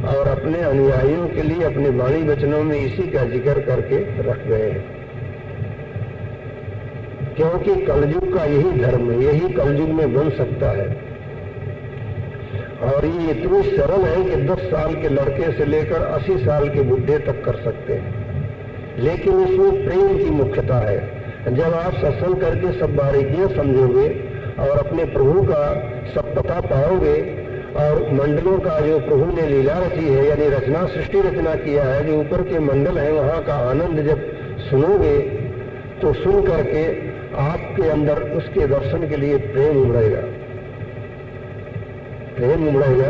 और अपने अनुयायियों के लिए अपने वाणी वचनों में इसी का जिक्र करके रख गए हैं। क्योंकि कलयुग का यही धर्म है, यही कलयुग में बन सकता है। और ये इतनी सरल है कि 10 साल के लड़के से लेकर 80 साल के बुढ़े तक कर सकते हैं। लेकिन इसमें प्रेम की मुख्यता है। जब आप सत्संग करके सब बारीकियां समझोगे और अपने प्रभु का सब पता पाओगे और मंडलों का जो प्रभु ने लीला रची है, यानी रचना सृष्टि रचना किया है, जो ऊपर के मंडल है वहां का आनंद जब सुनोगे तो सुन करके आपके अंदर उसके दर्शन के लिए प्रेम उमड़ेगा। प्रेम उमड़ेगा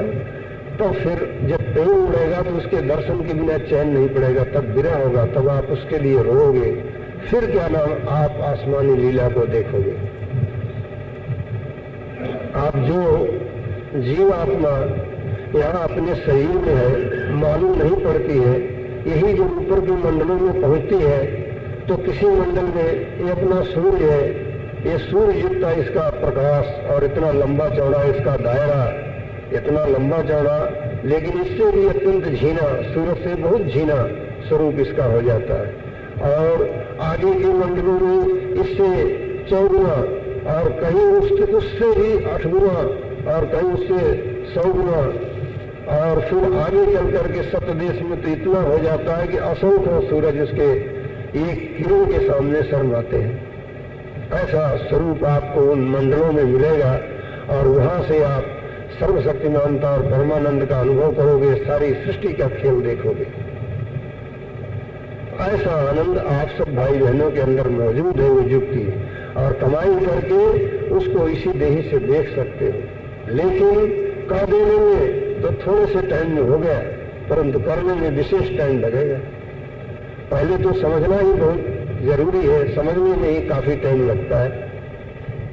तो फिर जब प्रेम उमड़ेगा तो उसके दर्शन के बिना चैन नहीं पड़ेगा, तब विरह होगा, तब आप उसके लिए रोओगे। फिर क्या नाम आप आसमानी लीला को देखोगे। आप जो जीवात्मा यहाँ अपने शरीर में है मालूम नहीं पड़ती है, यही जो ऊपर के मंडलों में पहुंचती है तो किसी मंडल में ये अपना सूर्य है, ये सूर्य युक्त इसका प्रकाश और इतना लंबा चौड़ा इसका दायरा, इतना लंबा चौड़ा, लेकिन इससे भी अत्यंत झीना, सूरज से बहुत झीना स्वरूप इसका हो जाता है। और आगे के मंडलों में इससे 4 गुना और कहीं उससे भी 8 गुना और कहीं उससे 100 गुना, और फिर आगे चल करके सप्तदेश में तो इतना हो जाता है कि असंख्य सूरज उसके एक किरण के सामने शर्माते हैं। ऐसा स्वरूप आपको उन मंडलों में मिलेगा और वहां से आप सर्वशक्तिमानता और परमानंद का अनुभव करोगे, सारी सृष्टि का खेल देखोगे। ऐसा आनंद आप सब भाई बहनों के अंदर मौजूद है, वो युक्ति, और कमाई करके उसको इसी देही से देख सकते हो। लेकिन कर देने में तो थोड़े से टाइम में हो गया, परंतु करने में विशेष टाइम लगेगा। पहले तो समझना ही बहुत जरूरी है, समझने में ही काफी टाइम लगता है।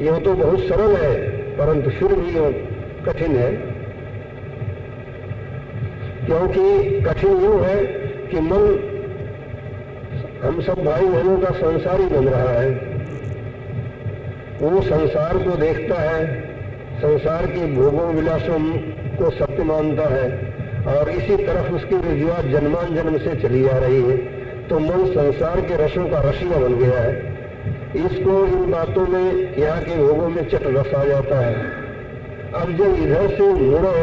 यह तो बहुत सरल है परंतु फिर भी यह कठिन है, क्योंकि कठिन यूं है कि मन हम सब भाई बहनों का संसार ही बन रहा है। वो संसार को देखता है, संसार के भोगों विलासों को सत्य मानता है और इसी तरफ उसकी रुजुआत जन्मान जन्म से चली आ रही है। तो मन संसार के रसों का रसिया बन गया है। इसको इन बातों में, यहाँ के भोगों में चट रस आ जाता है। अब जब इधर से मुड़े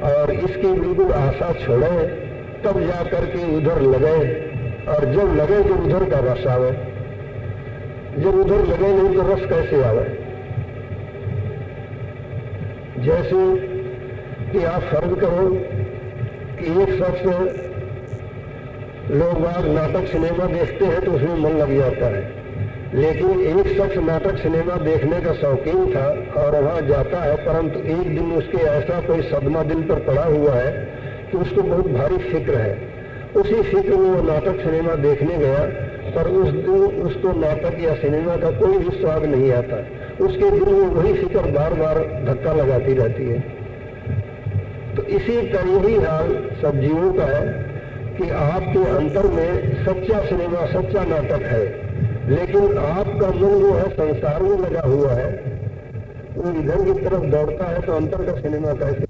और इसकी बिल्कुल आशा छोड़े तब जा करके उधर लगे, और जब लगे तो उधर का रस आवे। जब उधर लगे नहीं तो रस कैसे आवे। जैसे कि आप फर्ज करो कि एक शख्स, लोग बाग नाटक सिनेमा देखते हैं तो उसमें मन लग जाता है, लेकिन एक शख्स नाटक सिनेमा देखने का शौकीन था और वहां जाता है, परंतु एक दिन उसके ऐसा कोई सदमा दिल पर पड़ा हुआ है कि उसको बहुत भारी फिक्र है। उसी फिक्र में वो नाटक सिनेमा देखने गया, पर उस दिन उसको नाटक या सिनेमा का कोई भी स्वाद नहीं आता। उसके दिल में वही फिक्र बार बार धक्का लगाती रहती है। तो इसी तरह ही हाल सब जीवों का है कि आपके अंतर में सच्चा सिनेमा, सच्चा नाटक है, लेकिन आपका मन जो है संसार में लगा हुआ है, वो इधर की तरफ दौड़ता है, तो अंतर का सिनेमा कैसे